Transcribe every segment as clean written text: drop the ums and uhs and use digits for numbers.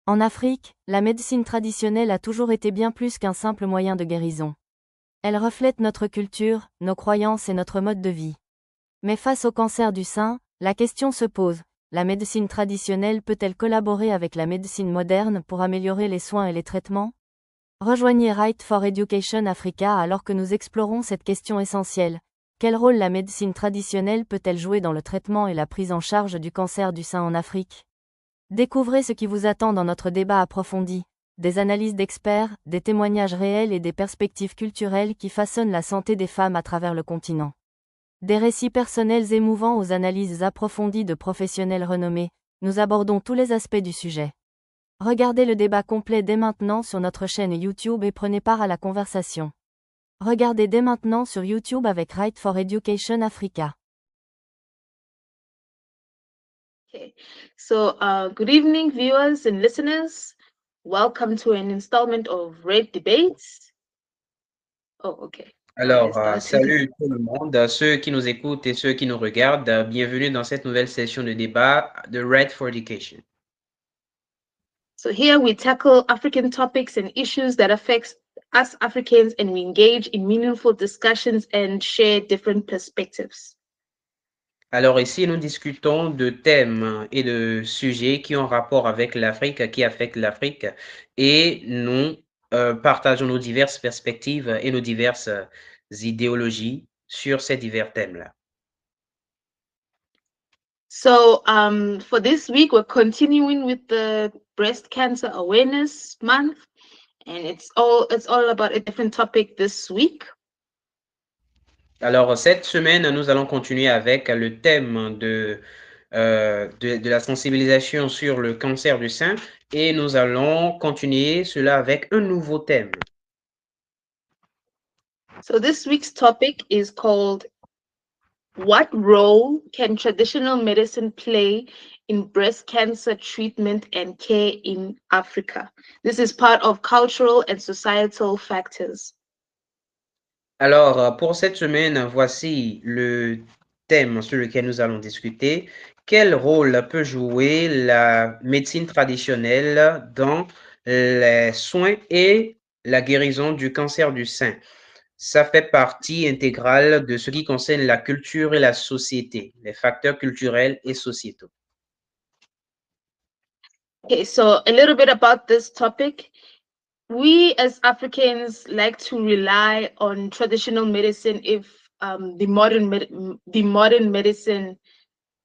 En Afrique, la médecine traditionnelle a toujours été bien plus qu'un simple moyen de guérison. Elle reflète notre culture, nos croyances et notre mode de vie. Mais face au cancer du sein, la question se pose, la médecine traditionnelle peut-elle collaborer avec la médecine moderne pour améliorer les soins et les traitements? Rejoignez Right for Education Africa alors que nous explorons cette question essentielle. Quel rôle la médecine traditionnelle peut-elle jouer dans le traitement et la prise en charge du cancer du sein en Afrique? Découvrez ce qui vous attend dans notre débat approfondi. Des analyses d'experts, des témoignages réels et des perspectives culturelles qui façonnent la santé des femmes à travers le continent. Des récits personnels émouvants aux analyses approfondies de professionnels renommés, nous abordons tous les aspects du sujet. Regardez le débat complet dès maintenant sur notre chaîne YouTube et prenez part à la conversation. Regardez dès maintenant sur YouTube avec Right for Education Africa. Okay, so good evening, viewers and listeners. Welcome to an installment of Red Debates. Oh, okay. Alors, salut tout le monde, ceux qui nous écoutent et ceux qui nous regardent. Bienvenue dans cette nouvelle session de débat de Red for Education. So here we tackle African topics and issues that affect us Africans, and we engage in meaningful discussions and share different perspectives. Alors ici, nous discutons de thèmes et de sujets qui ont rapport avec l'Afrique, qui affectent l'Afrique, et nous partageons nos diverses perspectives et nos diverses idéologies sur ces divers thèmes-là. So for this week, we're continuing with the Breast Cancer Awareness Month, and it's all about a different topic this week. Alors, cette semaine, nous allons continuer avec le thème de la sensibilisation sur le cancer du sein et nous allons continuer cela avec un nouveau thème. So this week's topic is called What Role Can Traditional Medicine Play in Breast Cancer Treatment and Care in Africa? This is part of cultural and societal factors. Alors, pour cette semaine, voici le thème sur lequel nous allons discuter. Quel rôle peut jouer la médecine traditionnelle dans les soins et la guérison du cancer du sein? Ça fait partie intégrale de ce qui concerne la culture et la société, les facteurs culturels et sociétaux. Okay, so a little bit about this topic. We as Africans like to rely on traditional medicine if the modern medicine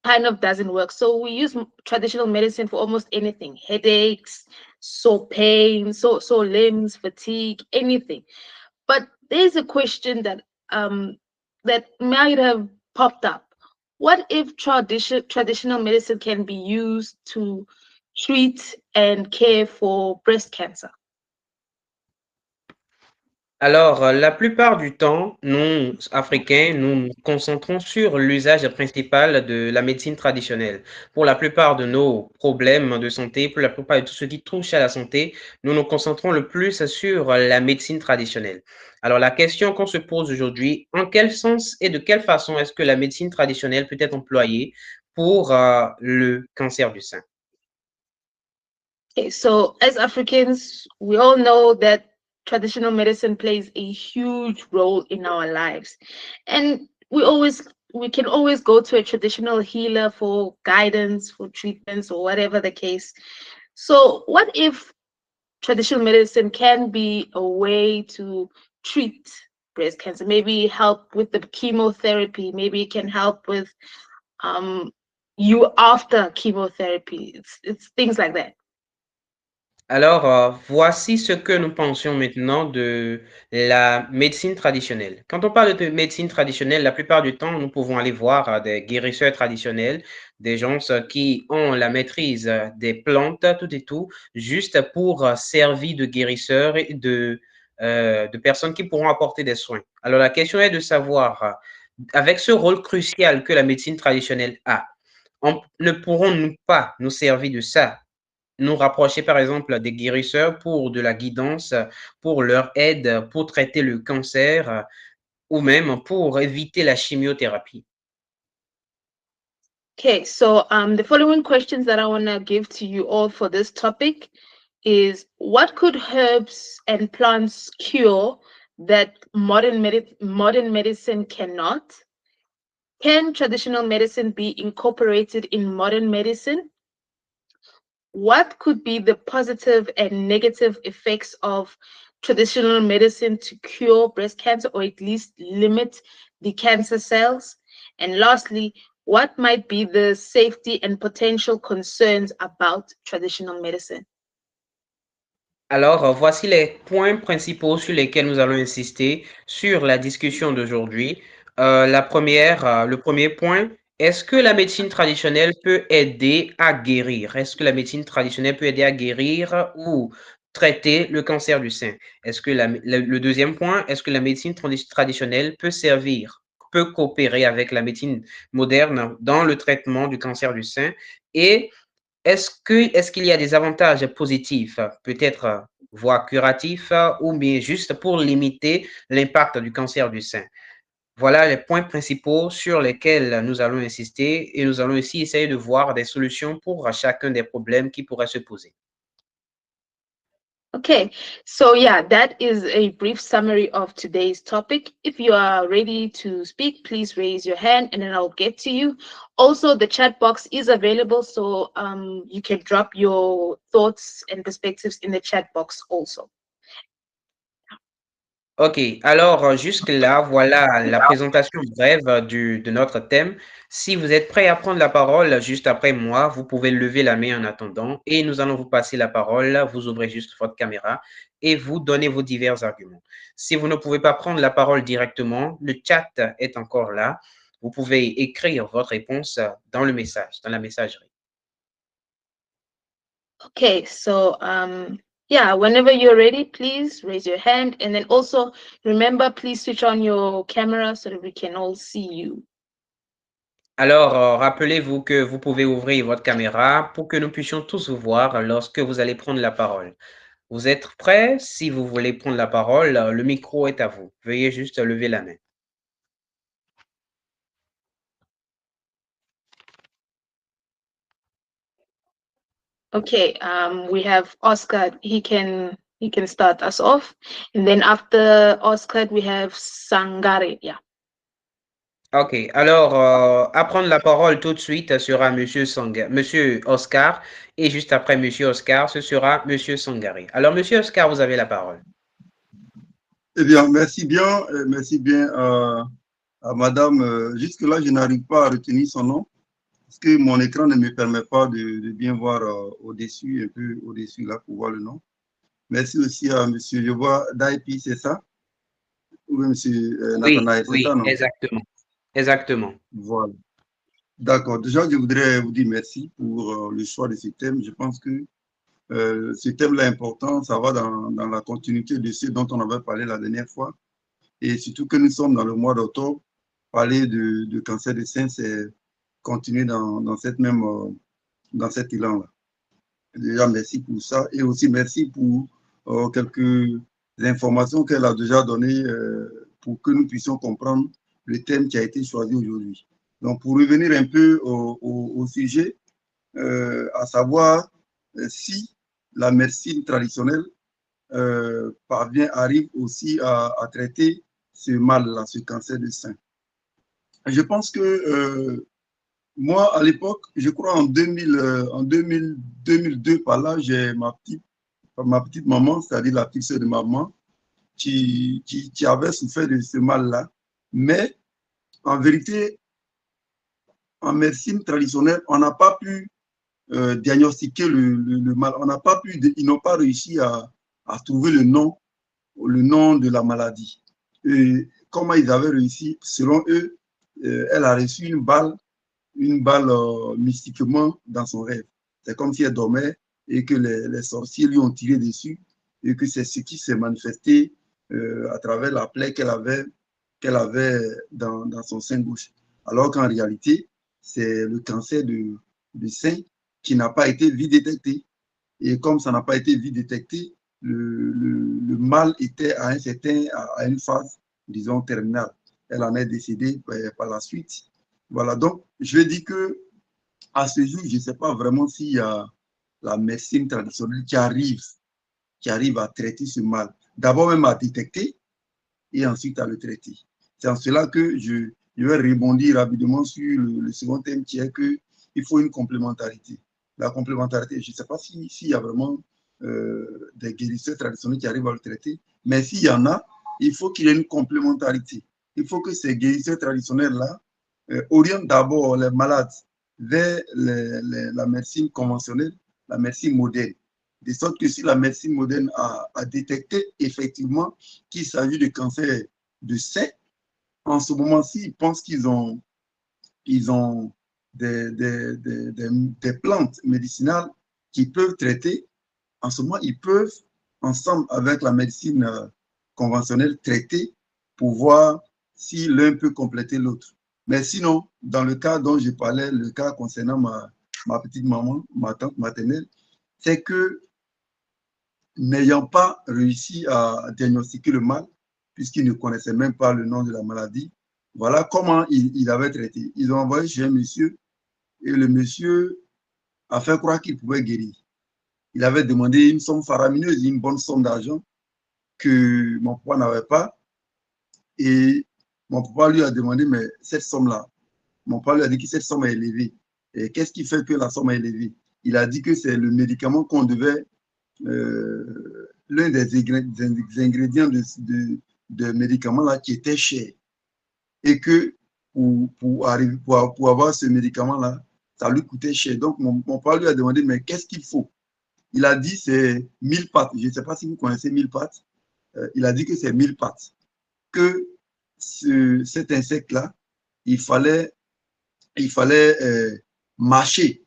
kind of doesn't work. So we use traditional medicine for almost anything: headaches, sore pain, sore limbs, fatigue, anything. But there's a question that that might have popped up. What if traditional medicine can be used to treat and care for breast cancer? Alors, la plupart du temps, nous, Africains, nous nous concentrons sur l'usage principal de la médecine traditionnelle. Pour la plupart de nos problèmes de santé, pour la plupart de tout ce qui touche à la santé, nous nous concentrons le plus sur la médecine traditionnelle. Alors, la question qu'on se pose aujourd'hui, en quel sens et de quelle façon est-ce que la médecine traditionnelle peut être employée pour le cancer du sein? Okay, so as Africans, we all know that traditional medicine plays a huge role in our lives, and we can always go to a traditional healer for guidance, for treatments, or whatever the case. So what if traditional medicine can be a way to treat breast cancer? Maybe help with the chemotherapy, maybe it can help with you after chemotherapy. It's things like that. Alors, voici ce que nous pensions maintenant de la médecine traditionnelle. Quand on parle de médecine traditionnelle, la plupart du temps, nous pouvons aller voir des guérisseurs traditionnels, des gens qui ont la maîtrise des plantes, tout et tout, juste pour servir de guérisseurs et de personnes qui pourront apporter des soins. Alors, la question est de savoir, avec ce rôle crucial que la médecine traditionnelle a, ne pourrons-nous pas nous servir de ça, nous rapprocher par exemple des guérisseurs pour de la guidance, pour leur aide, pour traiter le cancer ou même pour éviter la chimiothérapie? Okay, so the following questions that I want to give to you all for this topic is what could herbs and plants cure that modern medicine cannot? Can traditional medicine be incorporated in modern medicine? What could be the positive and negative effects of traditional medicine to cure breast cancer or at least limit the cancer cells? And lastly, what might be the safety and potential concerns about traditional medicine? Alors, voici les points principaux sur lesquels nous allons insister sur la discussion d'aujourd'hui. Le premier point, est-ce que la médecine traditionnelle peut aider à guérir? Est-ce que la médecine traditionnelle peut aider à guérir ou traiter le cancer du sein? Est-ce que le deuxième point, est-ce que la médecine traditionnelle peut servir, peut coopérer avec la médecine moderne dans le traitement du cancer du sein? Et est-ce qu'il y a des avantages positifs, peut-être voire curatifs, ou bien juste pour limiter l'impact du cancer du sein? Voilà les points principaux sur lesquels nous allons insister et nous allons aussi essayer de voir des solutions pour chacun des problèmes qui pourraient se poser. Okay, so yeah, that is a brief summary of today's topic. If you are ready to speak, please raise your hand and then I'll get to you. Also, the chat box is available, so you can drop your thoughts and perspectives in the chat box also. OK, alors jusque-là, voilà la présentation brève de notre thème. Si vous êtes prêt à prendre la parole juste après moi, vous pouvez lever la main en attendant et nous allons vous passer la parole. Vous ouvrez juste votre caméra et vous donnez vos divers arguments. Si vous ne pouvez pas prendre la parole directement, le chat est encore là. Vous pouvez écrire votre réponse dans le message, dans la messagerie. Okay, so yeah, whenever you're ready, please raise your hand and then also remember, please switch on your camera so that we can all see you. Alors, rappelez-vous que vous pouvez ouvrir votre caméra pour que nous puissions tous vous voir lorsque vous allez prendre la parole. Vous êtes prêts? Si vous voulez prendre la parole, le micro est à vous. Veuillez juste lever la main. Okay, we have Oscar. He can start us off, and then after Oscar we have Sangare. Yeah. OK. Alors, à prendre la parole tout de suite sera Monsieur Oscar, et juste après Monsieur Oscar, ce sera Monsieur Sangari. Alors, Monsieur Oscar, vous avez la parole. Eh bien, merci bien à Madame. Jusque-là, je n'arrive pas à retenir son nom parce que mon écran ne me permet pas de bien voir au-dessus, un peu au-dessus là pour voir le nom. Merci aussi à Monsieur, je vois Daipi, c'est ça? Oui, Monsieur Nathanaël, c'est ça, non? Exactement. Exactement. Voilà. D'accord. Déjà, je voudrais vous dire merci pour le choix de ce thème. Je pense que ce thème-là est important. Ça va dans la continuité de ce dont on avait parlé la dernière fois. Et surtout que nous sommes dans le mois d'octobre, parler de cancer du sein, c'est continuer dans cet élan-là. Déjà, merci pour ça. Et aussi, merci pour quelques informations qu'elle a déjà données pour que nous puissions comprendre le thème qui a été choisi aujourd'hui. Donc, pour revenir un peu au sujet, à savoir si la médecine traditionnelle arrive aussi à traiter ce mal-là, ce cancer du sein. Je pense que moi, à l'époque, je crois en 2002, par là, j'ai ma petite maman, c'est-à-dire la petite sœur de maman, qui avait souffert de ce mal-là. Mais en vérité, en médecine traditionnelle, on n'a pas pu diagnostiquer le mal. Ils n'ont pas réussi à trouver le nom de la maladie. Et comment ils avaient réussi? Selon eux, elle a reçu une balle mystiquement dans son rêve. C'est comme si elle dormait et que les sorciers lui ont tiré dessus et que c'est ce qui s'est manifesté à travers la plaie qu'elle avait dans son sein gauche. Alors qu'en réalité, c'est le cancer du sein qui n'a pas été vite détecté. Et comme ça n'a pas été vite détecté, le mal était à une phase, disons, terminale. Elle en est décédée par la suite. Voilà, donc je vais dire que à ce jour, je ne sais pas vraiment s'il y a la médecine traditionnelle qui arrive à traiter ce mal. D'abord même à détecter et ensuite à le traiter. C'est en cela que je vais rebondir rapidement sur le second thème qui est qu'il faut une complémentarité. La complémentarité, je ne sais pas s'il y a vraiment des guérisseurs traditionnels qui arrivent à le traiter, mais s'il y en a, il faut qu'il y ait une complémentarité. Il faut que ces guérisseurs traditionnels-là orientent d'abord les malades vers la médecine conventionnelle, la médecine moderne. De sorte que si la médecine moderne a détecté effectivement qu'il s'agit de cancer de sein, en ce moment-ci, ils pensent qu'ils ont des plantes médicinales qui peuvent traiter. En ce moment, ils peuvent, ensemble avec la médecine conventionnelle, traiter pour voir si l'un peut compléter l'autre. Mais sinon, dans le cas dont je parlais, le cas concernant ma petite maman, ma tante maternelle, c'est que n'ayant pas réussi à diagnostiquer le mal, puisqu'ils ne connaissaient même pas le nom de la maladie, voilà comment il avait traité. Ils ont envoyé chez un monsieur et le monsieur a fait croire qu'il pouvait guérir. Il avait demandé une somme faramineuse, une bonne somme d'argent que mon papa n'avait pas. Et mon papa lui a demandé, mais cette somme-là, mon papa lui a dit que cette somme est élevée. Et qu'est-ce qui fait que la somme est élevée? Il a dit que c'est le médicament qu'on devait l'un des ingrédients de médicaments là qui était cher et que pour avoir ce médicament là, ça lui coûtait cher. Donc mon père lui a demandé mais qu'est-ce qu'il faut? Il a dit c'est 1000 pattes. Je ne sais pas si vous connaissez 1000 pattes. Il a dit que c'est 1000 pattes. Que cet insecte là, il fallait mâcher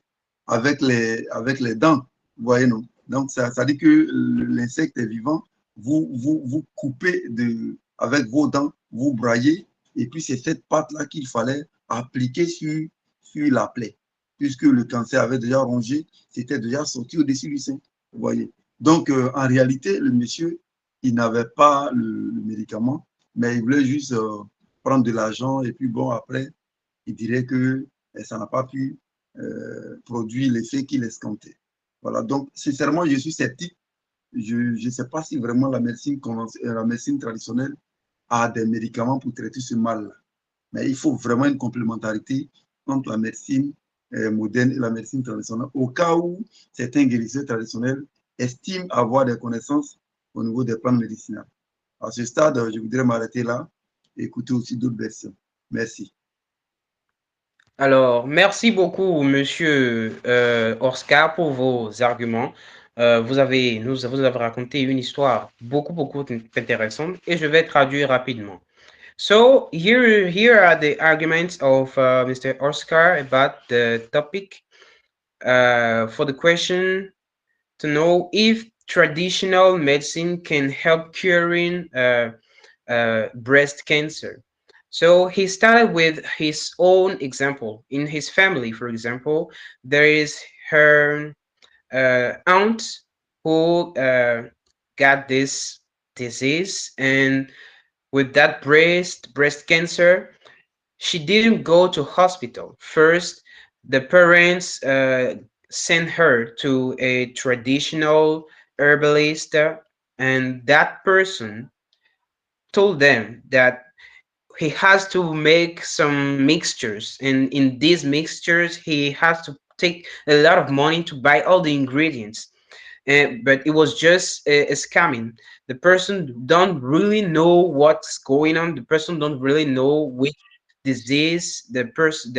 avec les dents, vous voyez, non? Donc, ça dit que l'insecte est vivant, vous coupez avec vos dents, vous braillez, et puis c'est cette pâte-là qu'il fallait appliquer sur la plaie, puisque le cancer avait déjà rongé, c'était déjà sorti au-dessus du sein, vous voyez. Donc, en réalité, le monsieur, il n'avait pas le médicament, mais il voulait juste prendre de l'argent, et puis bon, après, il dirait que ça n'a pas pu produire l'effet qu'il escomptait. Voilà, donc sincèrement, je suis sceptique. Je ne sais pas si vraiment la médecine traditionnelle a des médicaments pour traiter ce mal-là. Mais il faut vraiment une complémentarité entre la médecine moderne et la médecine traditionnelle, au cas où certains guérisseurs traditionnels estiment avoir des connaissances au niveau des plans médicinaux. À ce stade, je voudrais m'arrêter là et écouter aussi d'autres versions. Merci. Alors, merci beaucoup, monsieur Oscar, pour vos arguments. Vous avez raconté une histoire beaucoup intéressante et je vais traduire rapidement. So here are the arguments of Mr. Oscar about the topic. For the question to know if traditional medicine can help curing breast cancer. So he started with his own example. In his family, for example, there is her aunt who got this disease, and with that breast cancer, she didn't go to hospital. First, the parents sent her to a traditional herbalist, and that person told them that he has to make some mixtures, and in these mixtures he has to take a lot of money to buy all the ingredients. But it was just a scamming. The person don't really know what's going on. The person don't really know which disease the person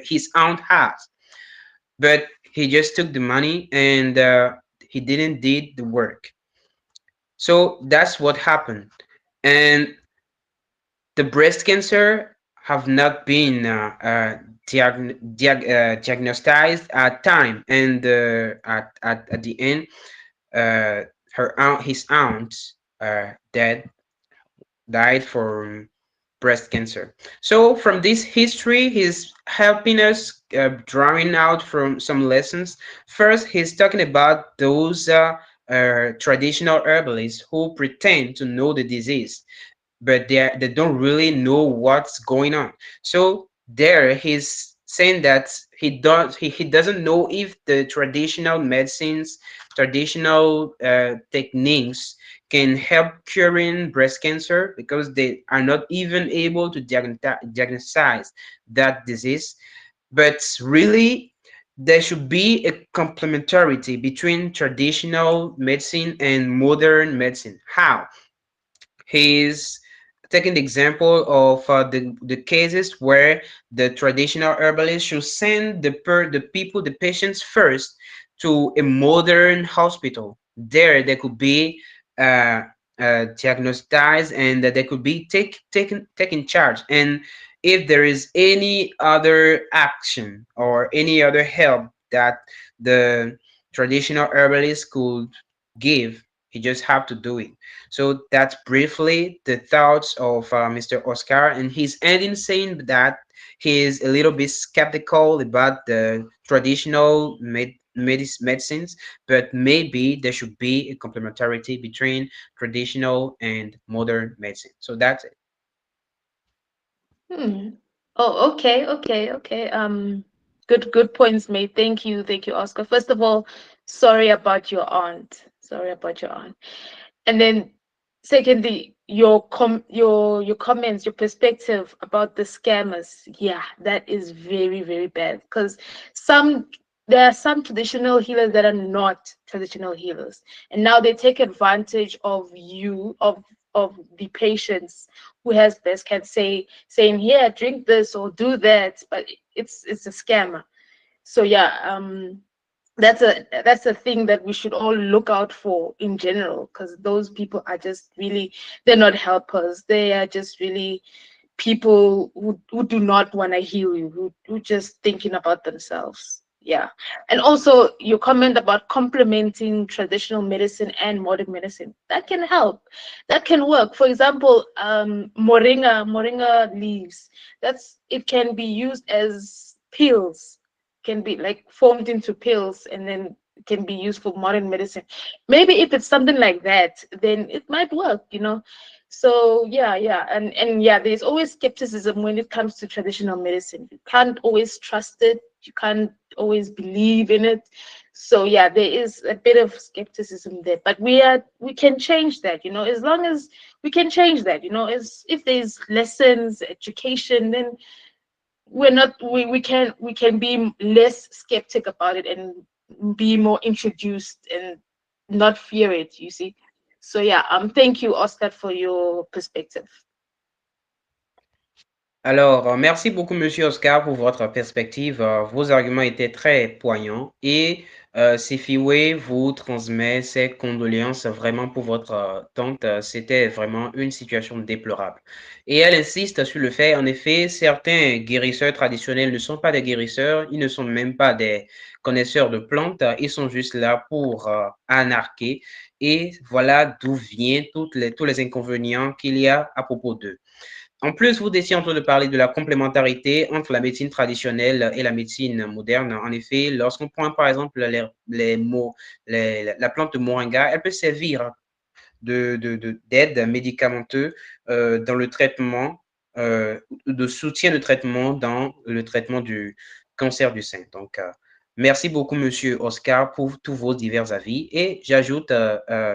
his aunt has. But he just took the money and he didn't did the work. So that's what happened. And the breast cancer have not been diagnosed at time, and at the end, his aunt died from breast cancer. So from this history, he's helping us drawing out from some lessons. First, he's talking about those traditional herbalists who pretend to know the disease, but they don't really know what's going on. So there he's saying that he doesn't know if the traditional medicines, traditional techniques can help curing breast cancer because they are not even able to diagnose that disease. But really, there should be a complementarity between traditional medicine and modern medicine. How? He's taking the example of the cases where the traditional herbalist should send the people, the patients first to a modern hospital. There, they could be uh, diagnosed and that they could be taken charge. And if there is any other action or any other help that the traditional herbalist could give, he just have to do it. So that's briefly the thoughts of Mr. Oscar, and he's ending saying that he is a little bit skeptical about the traditional medicines, but maybe there should be a complementarity between traditional and modern medicine. So that's it. Hmm. Oh, okay. Good points made. Thank you, Oscar. First of all, sorry about your aunt. Sorry about your aunt. And then, secondly, your comments, your perspective about the scammers. Yeah, that is very bad because some there are some traditional healers that are not traditional healers, and now they take advantage of you of the patients who has breast cancer, saying, "Here, drink this or do that," but it's a scammer. So yeah, that's a thing that we should all look out for in general, because those people are just really, they're not helpers. They are just really people who do not want to heal you, who just thinking about themselves. Yeah. And also your comment about complementing traditional medicine and modern medicine, that can help, that can work. For example, moringa leaves, that's it can be used as pills, can be like formed into pills, and then can be used for modern medicine. Maybe if it's something like that, then it might work. So yeah, and yeah, there's always skepticism when it comes to traditional medicine. You can't always trust it. You can't always believe in it. So yeah, there is a bit of skepticism there, but we can change that. As long as we can change that. As if there's lessons, education, then we can be less skeptic about it and be more introduced and not fear it, you see. So yeah, thank you, Oscar, for your perspective. Alors, merci beaucoup, Monsieur Oscar, pour votre perspective. Vos arguments étaient très poignants et Sifiwe vous transmet ses condoléances vraiment pour votre tante. C'était vraiment une situation déplorable. Et elle insiste sur le fait, en effet, certains guérisseurs traditionnels ne sont pas des guérisseurs, ils ne sont même pas des connaisseurs de plantes, ils sont juste là pour anarquer. Et voilà d'où viennent tous les inconvénients qu'il y a à propos d'eux. En plus, vous étiez en train de parler de la complémentarité entre la médecine traditionnelle et la médecine moderne. En effet, lorsqu'on prend par exemple la plante de moringa, elle peut servir d'aide médicamenteuse dans le traitement, de soutien de traitement dans le traitement du cancer du sein. Donc, merci beaucoup, Monsieur Oscar, pour tous vos divers avis. Et j'ajoute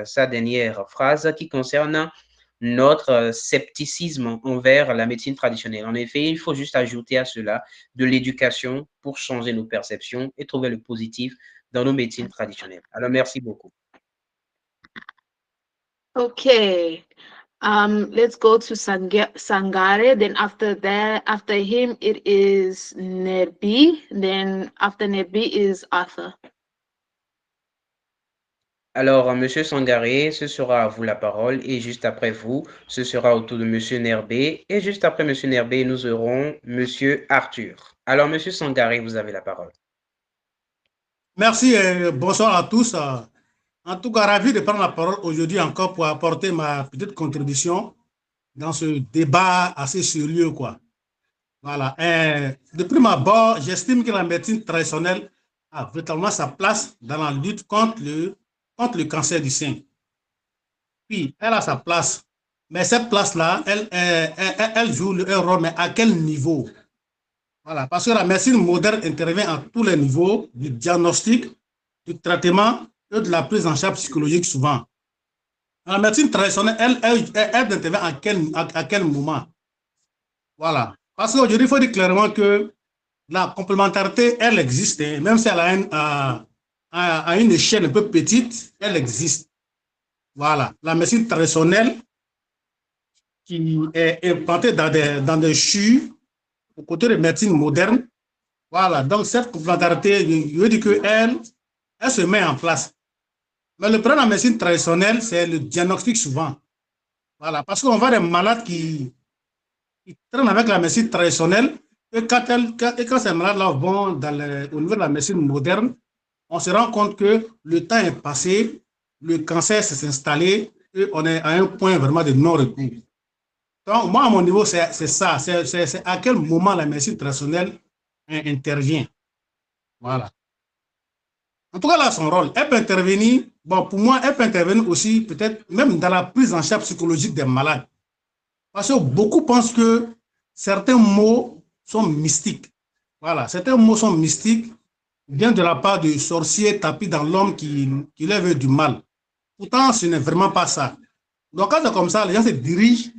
sa dernière phrase qui concerne notre scepticisme envers la médecine traditionnelle. En effet, il faut juste ajouter à cela de l'éducation pour changer nos perceptions et trouver le positif dans nos médecines traditionnelles. Alors, merci beaucoup. Okay. Let's go to Sangare. Then after him, it is Nerbi. Then after Nerbi is Arthur. Alors, Monsieur Sangaré, ce sera à vous la parole et juste après vous, ce sera au tour de Monsieur Nerbé et juste après Monsieur Nerbé, nous aurons Monsieur Arthur. Alors, Monsieur Sangaré, vous avez la parole. Merci et bonsoir à tous. En tout cas, ravi de prendre la parole aujourd'hui encore pour apporter ma petite contribution dans ce débat assez sérieux, quoi. Voilà. De prime abord, j'estime que la médecine traditionnelle a véritablement sa place dans la lutte contre le cancer du sein. Puis, elle a sa place. Mais cette place-là, elle joue un rôle, mais à quel niveau? Voilà, parce que la médecine moderne intervient à tous les niveaux du diagnostic, du traitement et de la prise en charge psychologique souvent. La médecine traditionnelle, elle intervient à quel moment? Voilà. Parce qu'aujourd'hui, il faut dire clairement que la complémentarité, elle existe, hein, même si elle à une échelle un peu petite, elle existe. Voilà. La médecine traditionnelle qui est implantée dans des CHU, aux côtés de médecine moderne. Voilà. Donc, cette complémentarité, je veux dire qu'elle elle se met en place. Mais le problème de la médecine traditionnelle, c'est le diagnostic souvent. Voilà. Parce qu'on voit des malades qui traînent avec la médecine traditionnelle et quand ces malades-là vont au niveau de la médecine moderne, on se rend compte que le temps est passé, le cancer s'est installé et on est à un point vraiment de non-recours. Donc, moi, à mon niveau, c'est ça. C'est à quel moment la médecine traditionnelle intervient. Voilà. En tout cas, là, son rôle, elle peut intervenir, bon, pour moi, elle peut intervenir aussi, peut-être même dans la prise en charge psychologique des malades. Parce que beaucoup pensent que certains mots sont mystiques. Voilà, certains mots sont mystiques, viennent de la part du sorcier tapis dans l'homme qui leur veut du mal. Pourtant, ce n'est vraiment pas ça. Donc, quand c'est comme ça, les gens se dirigent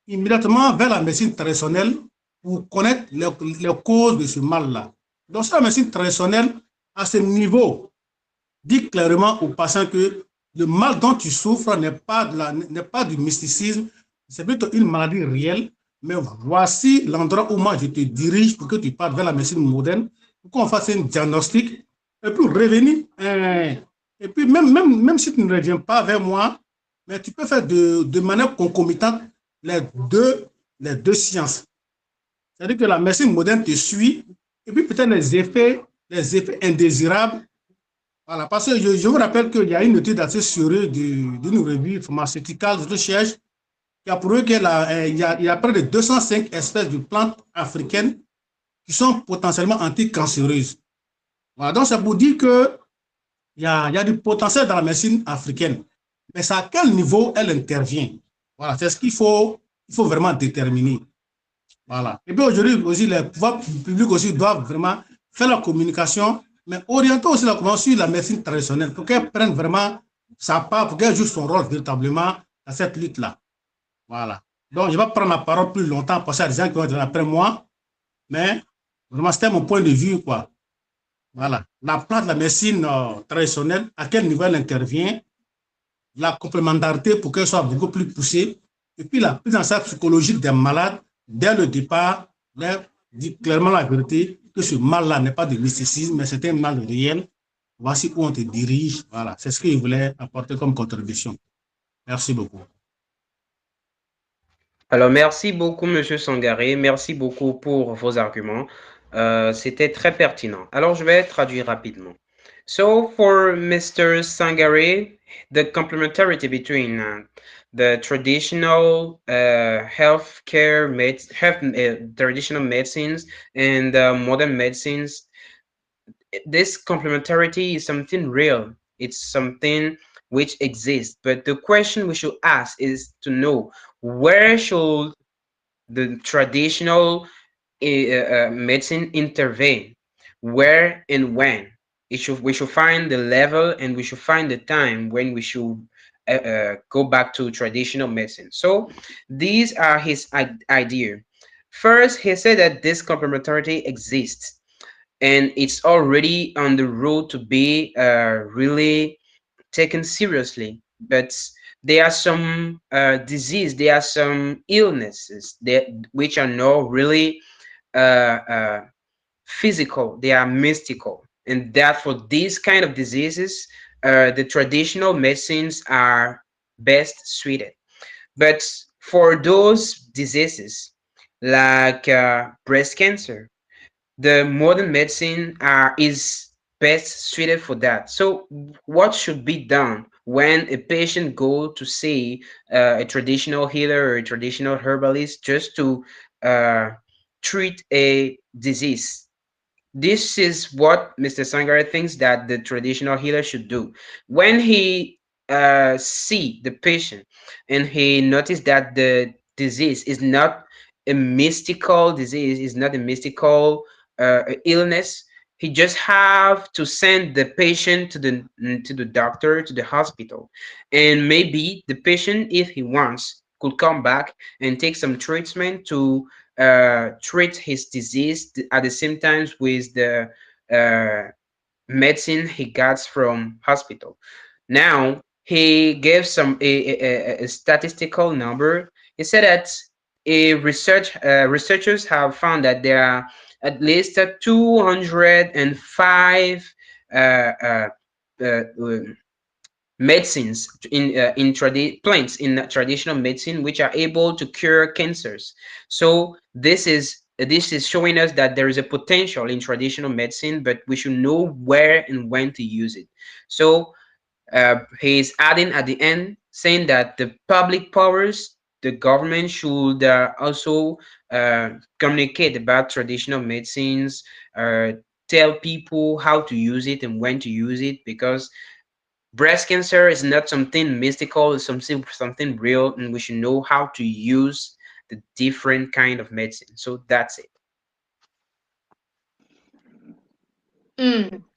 immédiatement vers la médecine traditionnelle pour connaître les causes de ce mal-là. Donc, la médecine traditionnelle, à ce niveau, dit clairement aux patients que le mal dont tu souffres n'est pas du mysticisme, c'est plutôt une maladie réelle, mais voici l'endroit où moi je te dirige pour que tu partes vers la médecine moderne, pour qu'on fasse un diagnostic, et puis revenir. Et puis même si tu ne reviens pas vers moi, mais tu peux faire de manière concomitante les deux sciences. C'est-à-dire que la médecine moderne te suit, et puis peut-être les effets indésirables. Voilà, parce que je vous rappelle qu'il y a une étude assez sérieuse d'une revue pharmaceutique de recherche qui a prouvé qu'il y a près de 205 espèces de plantes africaines qui sont potentiellement anticancéreuses. Voilà, donc ça vous dit qu'il y a du potentiel dans la médecine africaine. Mais c'est à quel niveau elle intervient? Voilà, c'est ce qu'il faut vraiment déterminer. Voilà. Et puis aujourd'hui aussi, les pouvoirs publics aussi doivent vraiment faire la communication, mais orienter aussi la communication sur la médecine traditionnelle pour qu'elle prenne vraiment sa part, pour qu'elle joue son rôle véritablement dans cette lutte-là. Voilà. Donc, je vais prendre la parole plus longtemps parce qu'il y a des gens qui vont être après moi, mais vraiment, c'était mon point de vue, quoi. Voilà. La plante de la médecine traditionnelle, à quel niveau elle intervient, la complémentarité pour qu'elle soit beaucoup plus poussée, et puis la prise en charge psychologique des malades dès le départ, dit clairement la vérité que ce mal-là n'est pas de mysticisme, mais c'est un mal réel. Voici où on te dirige. Voilà, c'est ce qu'il voulait apporter comme contribution. Merci beaucoup. Alors, merci beaucoup, Monsieur Sangaré. Merci beaucoup pour vos arguments. C'était très pertinent. Alors, je vais traduire rapidement. So, for Mr. Sangaré, the complementarity between the traditional traditional medicines and modern medicines, this complementarity is something real. It's something which exists. But the question we should ask is to know where should the traditional medicine intervene, where and when. We should find the level and we should find the time when we should go back to traditional medicine. So these are his idea. First, he said that this complementarity exists and it's already on the road to be really taken seriously. But there are some disease, there are some illnesses that which are not really physical, they are mystical, and that for these kind of diseases, the traditional medicines are best suited. But for those diseases like breast cancer, the modern medicine is best suited for that. So what should be done when a patient go to see a traditional healer or a traditional herbalist just to treat a disease? This is what Mr. Sangare thinks that the traditional healer should do. When he see the patient and he notice that the disease is not a mystical disease, it's not a mystical illness. He just have to send the patient to the doctor, to the hospital, and maybe the patient, if he wants, could come back and take some treatment to treat his disease at the same time with the uh, medicine he got from hospital. Now he gave some a statistical number. He said that researchers have found that there are at least 205 uh, uh, uh, medicines plants in traditional medicine which are able to cure cancers. So this is showing us that there is a potential in traditional medicine, but we should know where and when to use it. So he's adding at the end saying that the public powers, the government should also communicate about traditional medicines, tell people how to use it and when to use it, because breast cancer is not something mystical, it's something real, and we should know how to use the different kind of medicine. So that's it.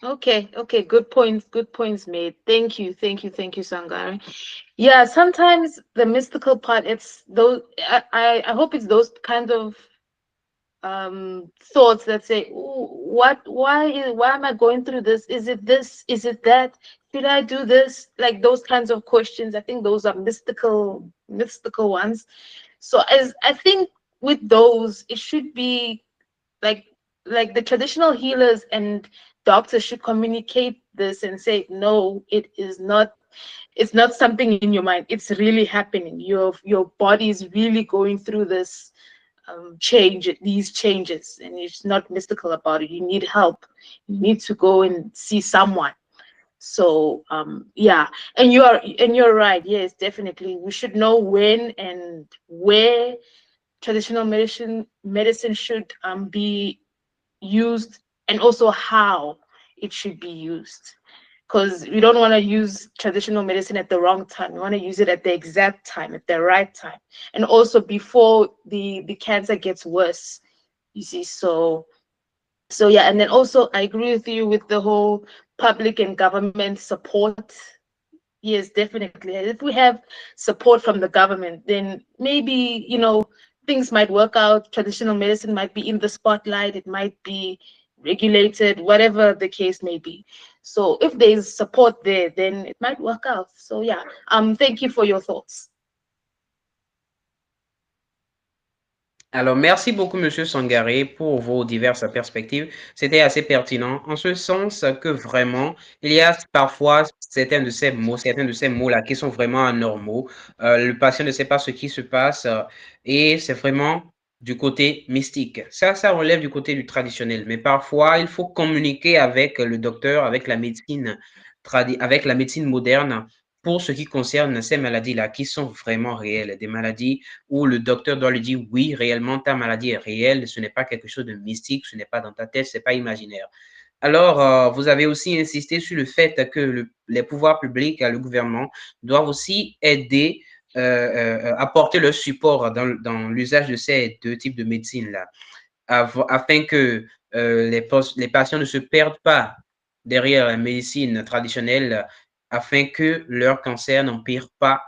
Okay, good points made. Thank you, Sangari. Yeah, sometimes the mystical part, it's those, I hope it's those kind of thoughts that say, "Ooh, why am I going through this? Is it this? Is it that? Should I do this?" Like those kinds of questions. I think those are mystical ones. So as I think with those, it should be like the traditional healers and doctors should communicate this and say, no, it's not something in your mind, it's really happening. Your body is really going through this these changes, and it's not mystical about it. You need help, you need to go and see someone. So yeah, and you're right. Yes, definitely we should know when and where traditional medicine should be used, and also how it should be used, because we don't want to use traditional medicine at the wrong time. We want to use it at the exact time, at the right time, and also before the cancer gets worse, you see. So yeah, and then also I agree with you with the whole public and government support. Yes, definitely. If we have support from the government, then maybe, things might work out. Traditional medicine might be in the spotlight, it might be regulated, whatever the case may be. So if there's support there, then it might work out. So yeah, thank you for your thoughts. Alors, merci beaucoup, Monsieur Sangaré, pour vos diverses perspectives. C'était assez pertinent, en ce sens que vraiment, il y a parfois certains de ces mots-là qui sont vraiment anormaux. Le patient ne sait pas ce qui se passe et c'est vraiment du côté mystique. Ça relève du côté du traditionnel. Mais parfois, il faut communiquer avec le docteur, avec la médecine moderne pour ce qui concerne ces maladies-là qui sont vraiment réelles, des maladies où le docteur doit lui dire oui, réellement, ta maladie est réelle, ce n'est pas quelque chose de mystique, ce n'est pas dans ta tête, ce n'est pas imaginaire. Alors, vous avez aussi insisté sur le fait que les pouvoirs publics, le gouvernement, doivent aussi aider, apporter leur support dans l'usage de ces deux types de médecine-là, afin que les patients ne se perdent pas derrière la médecine traditionnelle, afin que leur cancer n'empire pas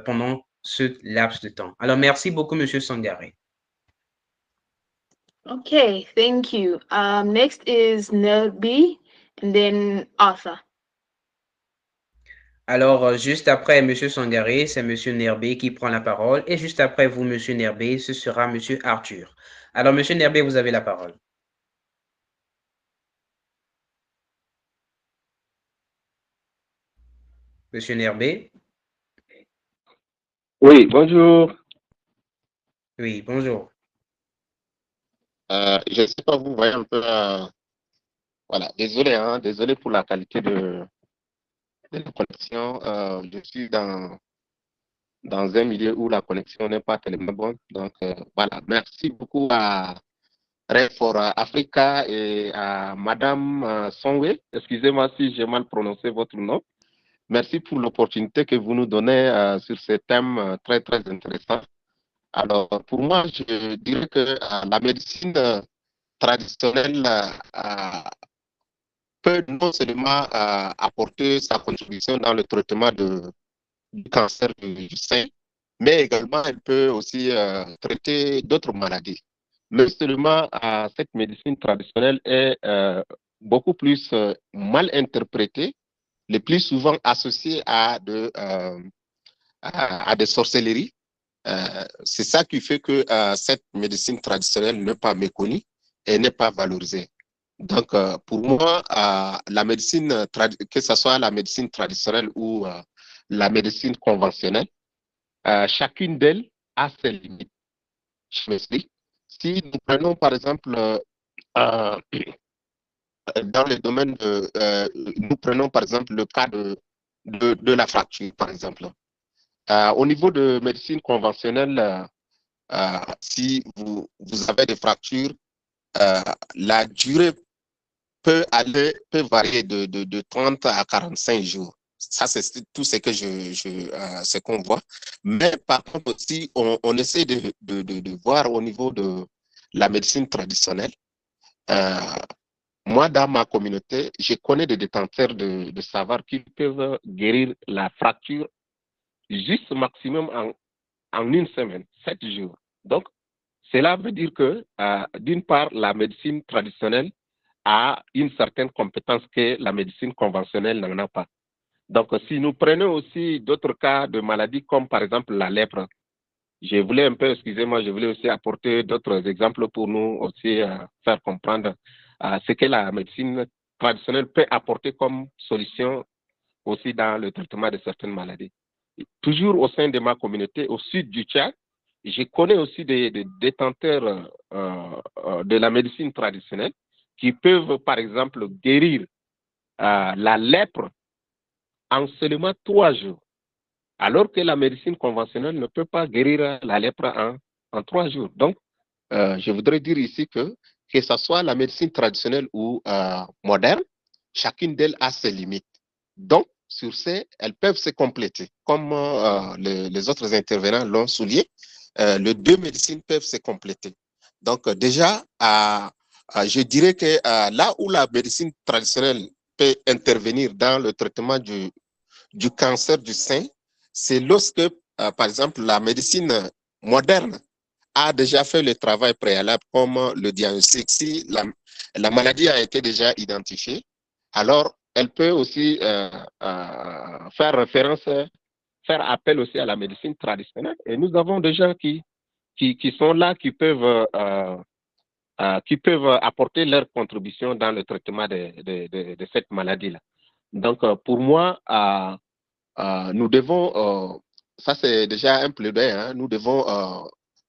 pendant ce laps de temps. Alors, merci beaucoup, Monsieur Sangaré. Okay, thank you. Next is Nelby, and then Arthur. Alors, juste après Monsieur Sangaré, c'est Monsieur Nerbé qui prend la parole. Et juste après vous, Monsieur Nerbé, ce sera Monsieur Arthur. Alors, Monsieur Nerbé, vous avez la parole. Monsieur Nerbé? Oui, bonjour. Oui, bonjour. Je ne sais pas, vous voyez un peu. Voilà, désolé, hein, désolé pour la qualité de la connexion. Je suis dans un milieu où la connexion n'est pas tellement bonne. Donc, voilà, merci beaucoup à Ray for Africa et à Madame Songwe. Excusez-moi si j'ai mal prononcé votre nom. Merci pour l'opportunité que vous nous donnez sur ce thème très, très intéressant. Alors, pour moi, je dirais que la médecine traditionnelle peut non seulement apporter sa contribution dans le traitement du cancer du sein, mais également elle peut aussi traiter d'autres maladies. Mais seulement cette médecine traditionnelle est beaucoup plus mal interprétée, le plus souvent associée à des sorcelleries. C'est ça qui fait que cette médecine traditionnelle n'est pas méconnue et n'est pas valorisée. Donc, pour moi, la médecine, que ce soit la médecine traditionnelle ou la médecine conventionnelle, chacune d'elles a ses limites. Je m'explique. Si nous prenons par exemple euh, dans le domaine nous prenons par exemple le cas de la fracture, par exemple. Au niveau de médecine conventionnelle, si vous avez des fractures, la durée peut varier de 30 à 45 jours. Ça, c'est tout ce que ce qu'on voit. Mais par contre aussi, on essaie de voir au niveau de la médecine traditionnelle. Moi, dans ma communauté, je connais des détenteurs de savoir qui peuvent guérir la fracture juste maximum en une semaine, 7 jours. Donc, cela veut dire que, d'une part, la médecine traditionnelle a une certaine compétence que la médecine conventionnelle n'en a pas. Donc, si nous prenons aussi d'autres cas de maladies comme par exemple la lèpre, je voulais un peu, excusez-moi, je voulais aussi apporter d'autres exemples pour nous aussi faire comprendre ce que la médecine traditionnelle peut apporter comme solution aussi dans le traitement de certaines maladies. Toujours au sein de ma communauté, au sud du Tchad, je connais aussi des détenteurs de la médecine traditionnelle qui peuvent, par exemple, guérir la lèpre en seulement 3 jours, alors que la médecine conventionnelle ne peut pas guérir la lèpre en 3 jours. Donc, je voudrais dire ici que ce soit la médecine traditionnelle ou moderne, chacune d'elles a ses limites. Donc, sur ces, elles peuvent se compléter. Comme les autres intervenants l'ont souligné, les deux médecines peuvent se compléter. Donc, déjà, je dirais que là où la médecine traditionnelle peut intervenir dans le traitement du cancer du sein, c'est lorsque, par exemple, la médecine moderne a déjà fait le travail préalable comme le diagnostic. Si la maladie a été déjà identifiée, alors elle peut aussi faire référence, faire appel aussi à la médecine traditionnelle. Et nous avons des gens qui sont là, qui peuvent apporter leur contribution dans le traitement de cette maladie-là. Donc, pour moi, nous devons, ça c'est déjà un plaidoyer, hein, nous devons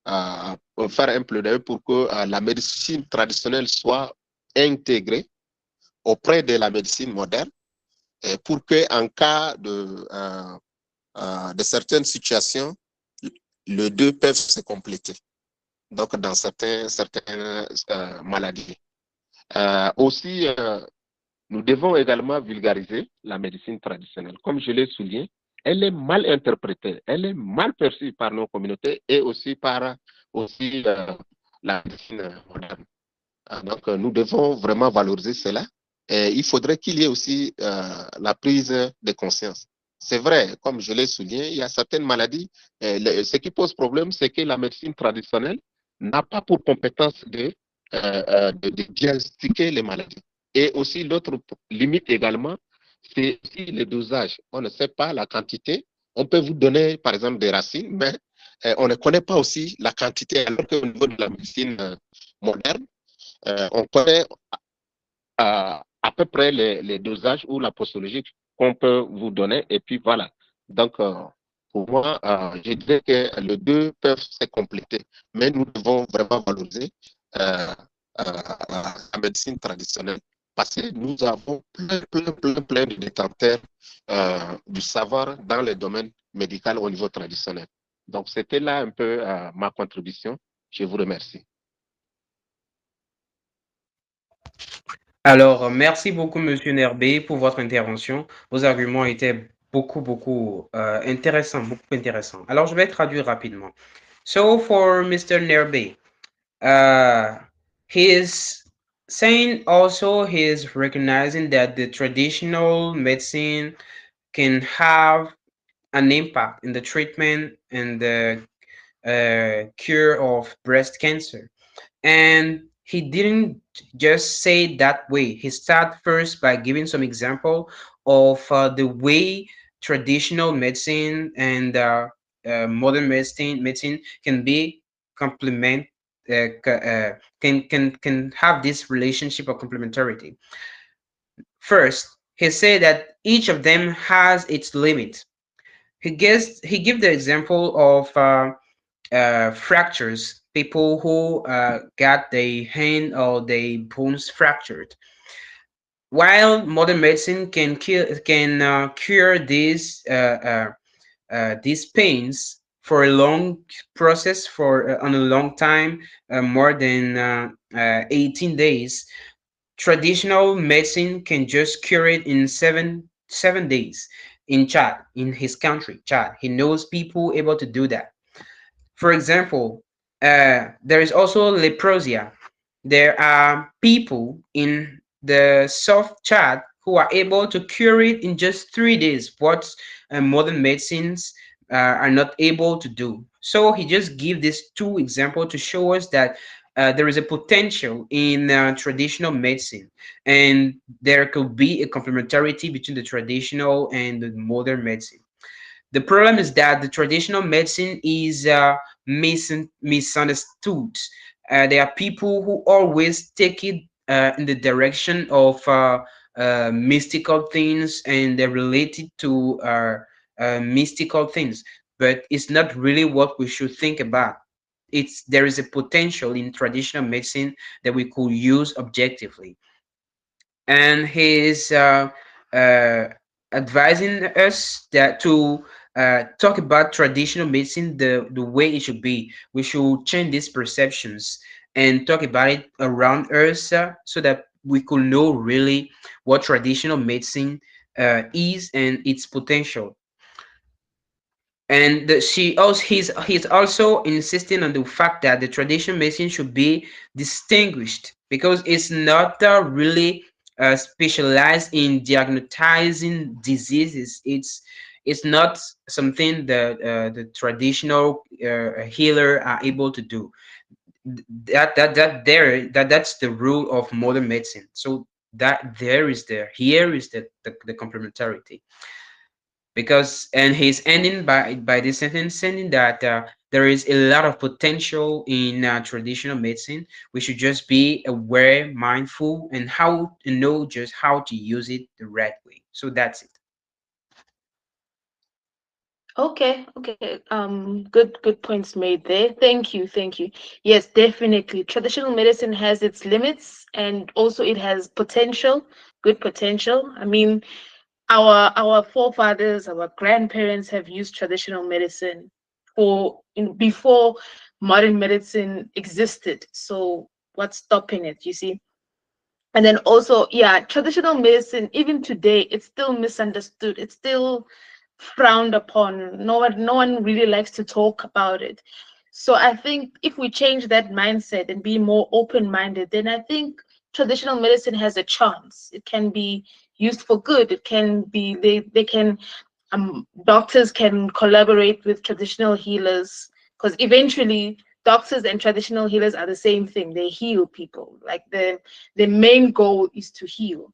faire un plaidoyer pour que la médecine traditionnelle soit intégrée auprès de la médecine moderne pour qu'en cas de certaines situations, les deux peuvent se compléter. Donc, dans certaines maladies. Aussi, nous devons également vulgariser la médecine traditionnelle. Comme je l'ai souligné, elle est mal interprétée, elle est mal perçue par nos communautés et aussi par la médecine moderne. Donc, nous devons vraiment valoriser cela. Et il faudrait qu'il y ait aussi la prise de conscience. C'est vrai, comme je l'ai souligné, il y a certaines maladies. Ce qui pose problème, c'est que la médecine traditionnelle n'a pas pour compétence de diagnostiquer les maladies. Et aussi, l'autre limite également, c'est aussi le dosage. On ne sait pas la quantité. On peut vous donner, par exemple, des racines, mais on ne connaît pas aussi la quantité, alors qu'au niveau de la médecine moderne, on connaît à peu près les dosages ou la posologie qu'on peut vous donner. Et puis voilà. Donc, pour moi, je dirais que les deux peuvent se compléter. Mais nous devons vraiment valoriser la médecine traditionnelle parce que nous avons plein de détenteurs du savoir dans le domaine médical au niveau traditionnel. Donc, c'était là un peu ma contribution. Je vous remercie. Alors, merci beaucoup, Monsieur Nerbé, pour votre intervention. Vos arguments étaient beaucoup intéressants, beaucoup intéressants. Alors, je vais traduire rapidement. So for Mr. Nerbe, he's saying also he's recognizing that the traditional medicine can have an impact in the treatment and the cure of breast cancer. And he didn't just say it that way. He started first by giving some example of the way traditional medicine and modern medicine can be complement can have this relationship of complementarity. First, he said that each of them has its limit. He gave the example of fractures, people who got their hand or their bones fractured. While modern medicine cure these pains for a long process for on a long time, more than 18 days, traditional medicine can just cure it in seven days. In Chad, in his country, Chad, he knows people able to do that. For example, there is also leprosia. There are people in the South Chad who are able to cure it in just 3 days, what modern medicines are not able to do. So he just give these two examples to show us that there is a potential in traditional medicine, and there could be a complementarity between the traditional and the modern medicine. The problem is that the traditional medicine is misunderstood. There are people who always take it in the direction of mystical things, and they're related to mystical things, but it's not really what we should think about. There is a potential in traditional medicine that we could use objectively, and he's uh, advising us that to talk about traditional medicine the way it should be. We should change these perceptions and talk about it around us, so that we could know really what traditional medicine is and its potential. And he's also insisting on the fact that the traditional medicine should be distinguished because it's not really specialized in diagnosing diseases. It's not something that the traditional healer are able to do. That's the rule of modern medicine. So that there is here is the complementarity, because and he's ending by this sentence saying that there is a lot of potential in traditional medicine. We should just be aware, mindful, and how to know just how to use it the right way. So that's it. Okay. Good points made there. Thank you. Yes, definitely. Traditional medicine has its limits and also it has potential, good potential. I mean, our forefathers, our grandparents have used traditional medicine before modern medicine existed. So what's stopping it, you see? And then also, yeah, traditional medicine, even today, it's still misunderstood. It's still frowned upon. No one really likes to talk about it. So I think if we change that mindset and be more open-minded, then I think traditional medicine has a chance. It can be used for good. It can be they can doctors can collaborate with traditional healers, because eventually doctors and traditional healers are the same thing. They heal people. Like the main goal is to heal.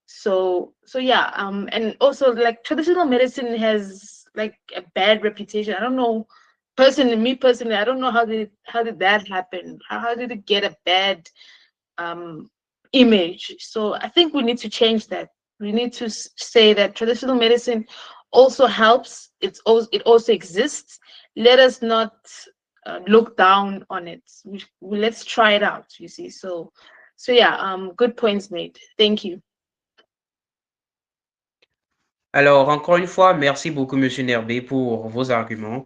So yeah, and also like traditional medicine has like a bad reputation. I don't know, personally, I don't know how did that happen? How did it get a bad um image? So I think we need to change that. We need to say that traditional medicine also helps. It also exists. Let us not look down on it. Let's try it out, you see. So yeah, good points made. Thank you. Alors, encore une fois, merci beaucoup, Monsieur Nerbé, pour vos arguments.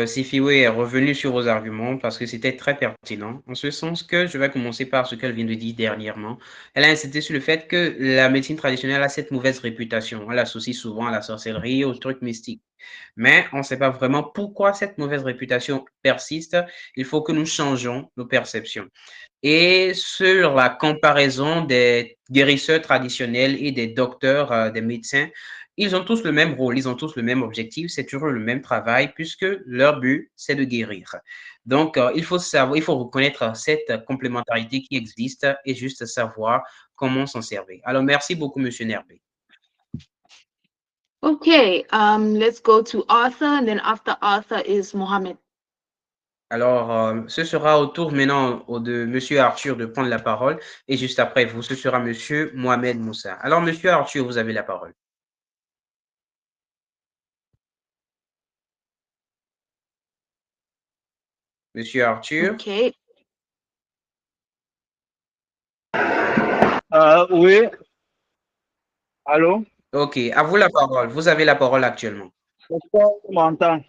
Sifiwe est revenu sur vos arguments parce que c'était très pertinent, en ce sens que je vais commencer par ce qu'elle vient de dire dernièrement. Elle a insisté sur le fait que la médecine traditionnelle a cette mauvaise réputation. On l'associe souvent à la sorcellerie, aux trucs mystiques. Mais on ne sait pas vraiment pourquoi cette mauvaise réputation persiste. Il faut que nous changeons nos perceptions. Et sur la comparaison des guérisseurs traditionnels et des docteurs, des médecins, ils ont tous le même rôle, ils ont tous le même objectif, c'est toujours le même travail puisque leur but, c'est de guérir. Donc, il faut savoir, il faut reconnaître cette complémentarité qui existe et juste savoir comment s'en servir. Alors, merci beaucoup, Monsieur Nerbé. Okay, let's go to Arthur, and then after Arthur is Mohammed. Alors, ce sera au tour maintenant de Monsieur Arthur de prendre la parole et juste après vous, ce sera Monsieur Mohamed Moussa. Alors, Monsieur Arthur, vous avez la parole. Monsieur Arthur. Okay. Oui. Allô? Ok, à vous la parole. Vous avez la parole actuellement. Est-ce qu'on m'entend?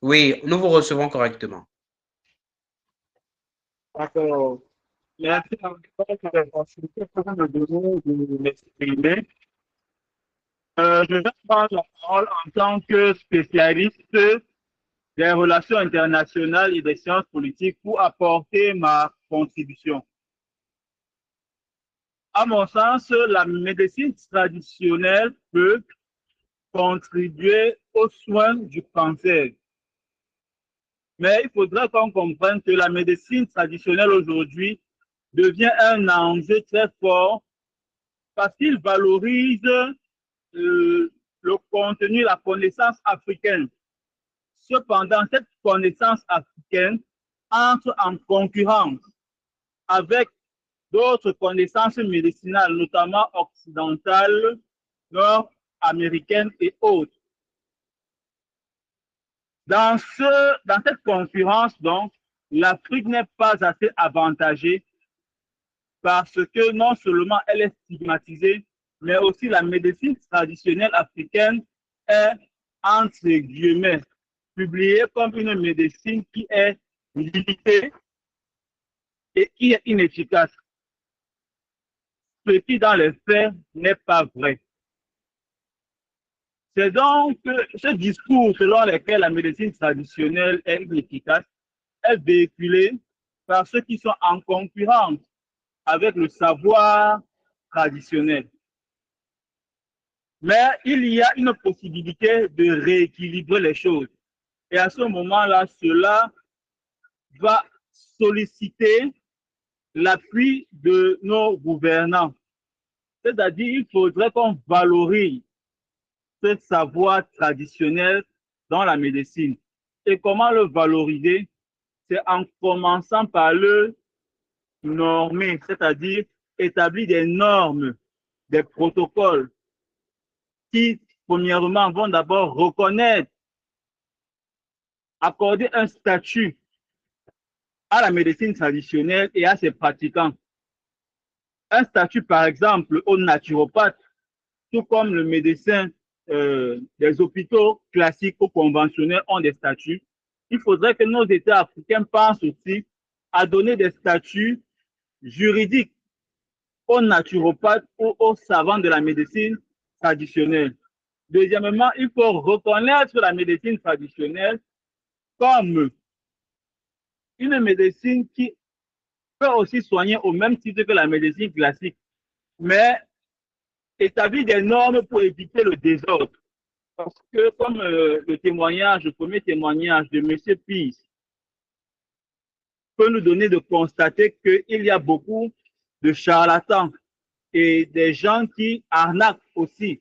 Oui, nous vous recevons correctement. D'accord. Merci encore pour la possibilité que vous me donnez de m'exprimer. Je vais prendre la parole en tant que spécialiste des relations internationales et des sciences politiques pour apporter ma contribution. À mon sens, la médecine traditionnelle peut contribuer aux soins du cancer. Mais il faudra qu'on comprenne que la médecine traditionnelle aujourd'hui devient un enjeu très fort parce qu'il valorise le contenu, la connaissance africaine. Cependant, cette connaissance africaine entre en concurrence avec d'autres connaissances médicinales, notamment occidentales, nord-américaines et autres. Dans cette concurrence, donc, l'Afrique n'est pas assez avantagée parce que non seulement elle est stigmatisée, mais aussi la médecine traditionnelle africaine est, entre guillemets, publiée comme une médecine qui est limitée et qui est inefficace. Ce qui, dans les faits, n'est pas vrai. C'est donc ce discours selon lequel la médecine traditionnelle est inefficace est véhiculé par ceux qui sont en concurrence avec le savoir traditionnel. Mais il y a une possibilité de rééquilibrer les choses. Et à ce moment-là, cela va solliciter l'appui de nos gouvernants. C'est-à-dire, il faudrait qu'on valorise ce savoir traditionnel dans la médecine. Et comment le valoriser? C'est en commençant par le normer, c'est-à-dire établir des normes, des protocoles qui, premièrement, vont d'abord reconnaître, accorder un statut à la médecine traditionnelle et à ses pratiquants. Un statut, par exemple, aux naturopathes, tout comme le médecin des hôpitaux classiques ou conventionnels ont des statuts. Il faudrait que nos États africains pensent aussi à donner des statuts juridiques aux naturopathes ou aux savants de la médecine traditionnelle. Deuxièmement, il faut reconnaître la médecine traditionnelle comme une médecine qui peut aussi soigner au même titre que la médecine classique, mais établir des normes pour éviter le désordre. Parce que comme le premier témoignage de M. Peace peut nous donner de constater qu'il y a beaucoup de charlatans et des gens qui arnaquent aussi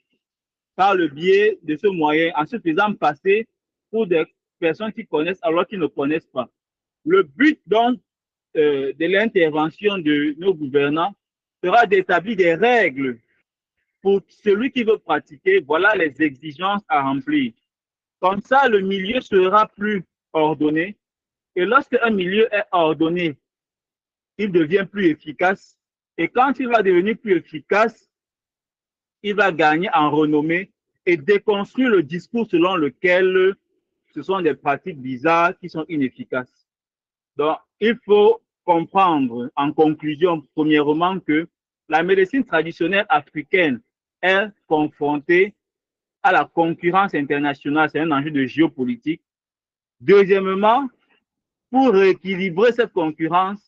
par le biais de ce moyen en se faisant passer pour des personnes qui connaissent alors qu'ils ne connaissent pas. Le but donc de l'intervention de nos gouvernants sera d'établir des règles pour celui qui veut pratiquer. Voilà les exigences à remplir. Comme ça, le milieu sera plus ordonné. Et lorsque un milieu est ordonné, il devient plus efficace. Et quand il va devenir plus efficace, il va gagner en renommée et déconstruire le discours selon lequel ce sont des pratiques bizarres qui sont inefficaces. Donc, il faut comprendre en conclusion, premièrement, que la médecine traditionnelle africaine est confrontée à la concurrence internationale, c'est un enjeu de géopolitique. Deuxièmement, pour rééquilibrer cette concurrence,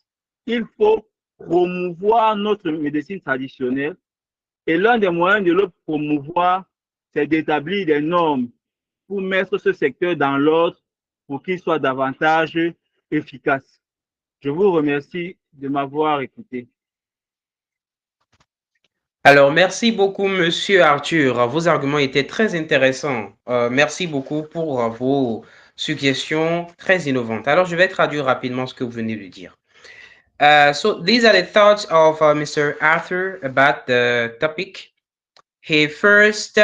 il faut promouvoir notre médecine traditionnelle. Et l'un des moyens de le promouvoir, c'est d'établir des normes pour mettre ce secteur dans l'ordre pour qu'il soit davantage efficace. Je vous remercie de m'avoir écouté. Alors, merci beaucoup, Monsieur Arthur. Vos arguments étaient très intéressants. Merci beaucoup pour vos suggestions très innovantes. Alors, je vais traduire rapidement ce que vous venez de dire. So these are the thoughts of Mr. Arthur about the topic. He first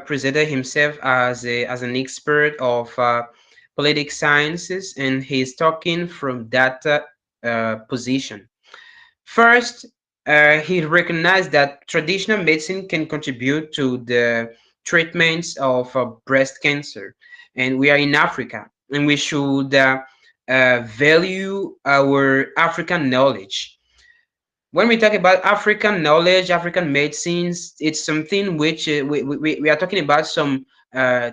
presented himself as an expert of political sciences, and he's talking from that position. First, he recognized that traditional medicine can contribute to the treatments of breast cancer, and we are in Africa, and we should value our African knowledge. When we talk about African knowledge, African medicines, it's something which we are talking about some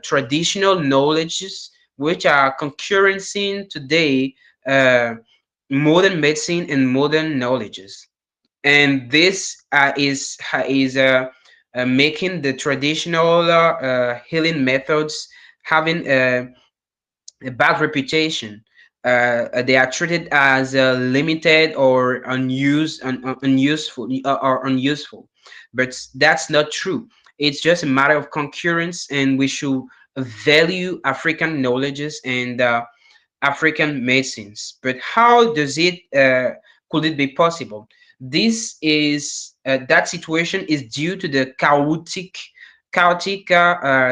traditional knowledges which are concurrencing today modern medicine and modern knowledges. And this is making the traditional healing methods having a bad reputation. They are treated as limited or unuseful, but that's not true. It's just a matter of concurrence, and we should value African knowledges and African medicines. But how does it could it be possible? This is that situation is due to the chaotic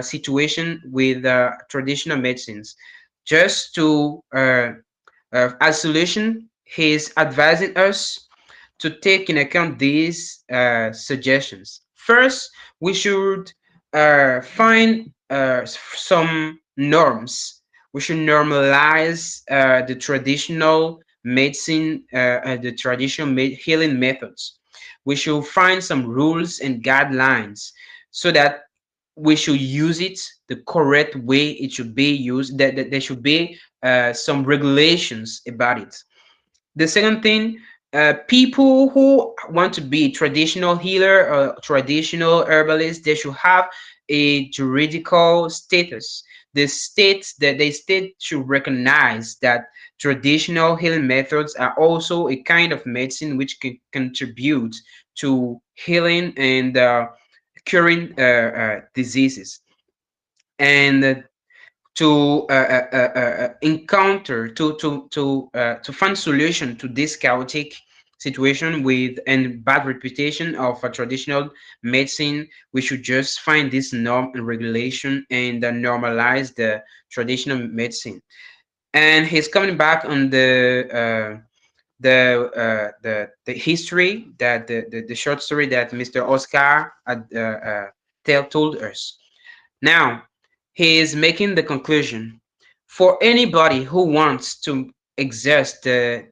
situation with traditional medicines. Just to as solution, he's advising us to take in account these suggestions. First, we should find some norms. We should normalize the traditional medicine, the traditional healing methods. We should find some rules and guidelines so that we should use it the correct way it should be used, that there should be some regulations about it. The second thing, people who want to be traditional healer or traditional herbalist, they should have a juridical status. The state should recognize that traditional healing methods are also a kind of medicine which can contribute to healing and curing diseases. And to find solution to this chaotic situation with and bad reputation of a traditional medicine, we should just find this norm and regulation and normalize the traditional medicine. And he's coming back on the history that the short story that Mr. Oscar told us. Now, he is making the conclusion for anybody who wants to exercise the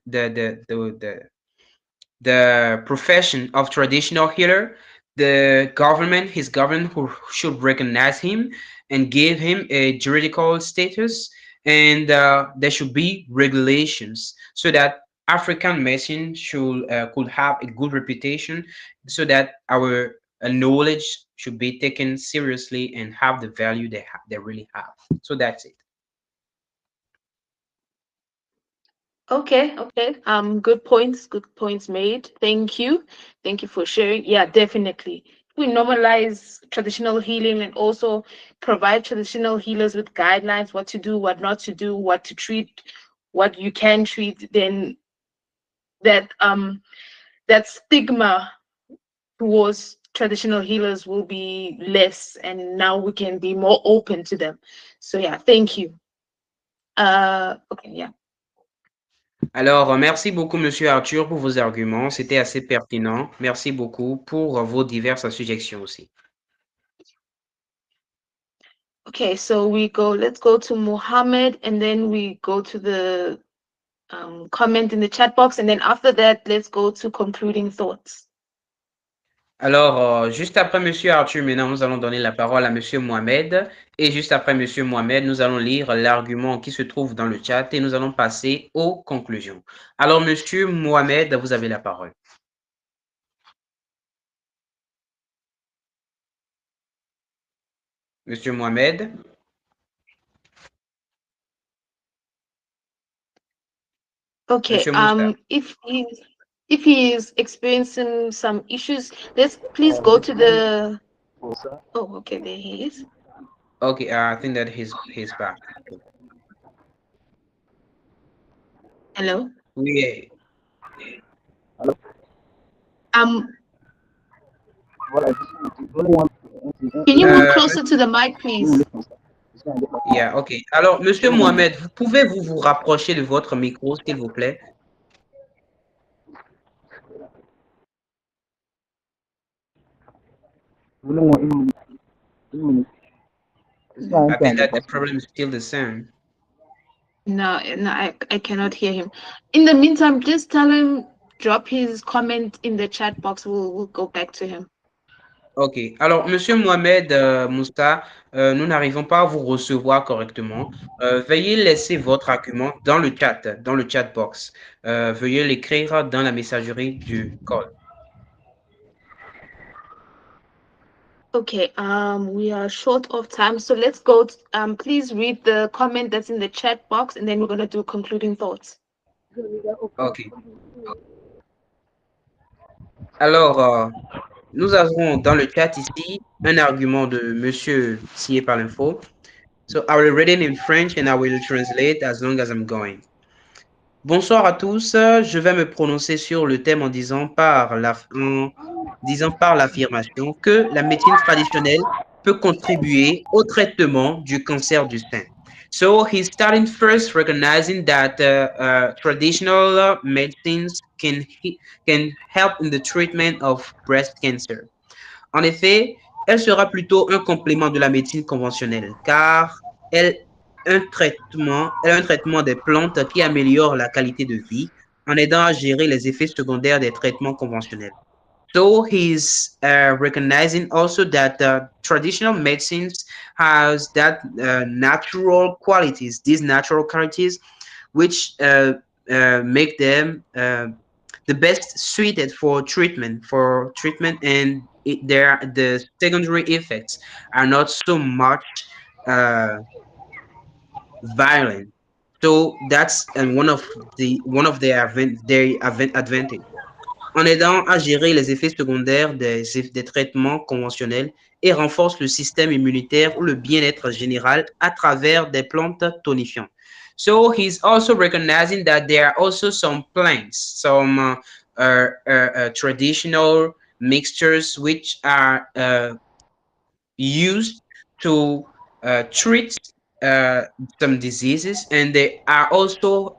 profession of traditional healer. His government who should recognize him and give him a juridical status, and there should be regulations so that African medicine could have a good reputation, so that our knowledge should be taken seriously and have the value they really have. So that's it. Okay. Good points made. Thank you for sharing. Yeah, definitely. We normalize traditional healing and also provide traditional healers with guidelines, what to do, what not to do, what to treat, what you can treat, then that stigma towards traditional healers will be less, and now we can be more open to them. So yeah, thank you. Okay, yeah. Alors, merci beaucoup, Monsieur Arthur, pour vos arguments. C'était assez pertinent. Merci beaucoup pour vos diverses suggestions aussi. Okay, so let's go to Mohammed, and then we go to the comment in the chat box, and then after that, let's go to concluding thoughts. Alors, juste après Monsieur Arthur, maintenant, nous allons donner la parole à Monsieur Mohamed. Et juste après Monsieur Mohamed, nous allons lire l'argument qui se trouve dans le chat et nous allons passer aux conclusions. Alors, Monsieur Mohamed, vous avez la parole. Monsieur Mohamed. Okay, Monsieur Moussa. if he is experiencing some issues, let's please go to the. Oh, okay, there he is. Okay, I think that he's back. Hello. Oui. Can you move closer to the mic, please? Yeah, ok. Alors, Monsieur Mohamed, pouvez-vous vous rapprocher de votre micro, s'il vous plaît? I think that the problem is still the same. No, I cannot hear him. In the meantime, just tell him, drop his comment in the chat box. We'll go back to him. Ok. Alors, Monsieur Mohamed Moussa, nous n'arrivons pas à vous recevoir correctement. Veuillez laisser votre argument dans le chat box. Veuillez l'écrire dans la messagerie du call. Okay, we are short of time, so let's go. Please read the comment that's in the chat box, and then we're going to do concluding thoughts. Ok. Alors, nous avons dans le chat ici un argument de Monsieur Sié par l'info. So I will read it in French and I will translate as long as I'm going. Bonsoir à tous. Je vais me prononcer sur le thème en disant par l'affirmation que la médecine traditionnelle peut contribuer au traitement du cancer du sein. So he's starting first recognizing that traditional medicines can help in the treatment of breast cancer. En effet, elle sera plutôt un complément de la médecine conventionnelle, car elle a un traitement des plantes qui améliore la qualité de vie en aidant à gérer les effets secondaires des traitements conventionnels. So he's recognizing also that traditional medicines has that natural qualities, these natural qualities, which make them the best suited for treatment, and the secondary effects are not so much violent. So that's one of their advantage. En aidant à gérer les effets secondaires des traitements conventionnels et renforce le système immunitaire ou le bien-être général à travers des plantes tonifiantes. So he's also recognizing that there are also some plants, some traditional mixtures which are used to treat some diseases, and they are also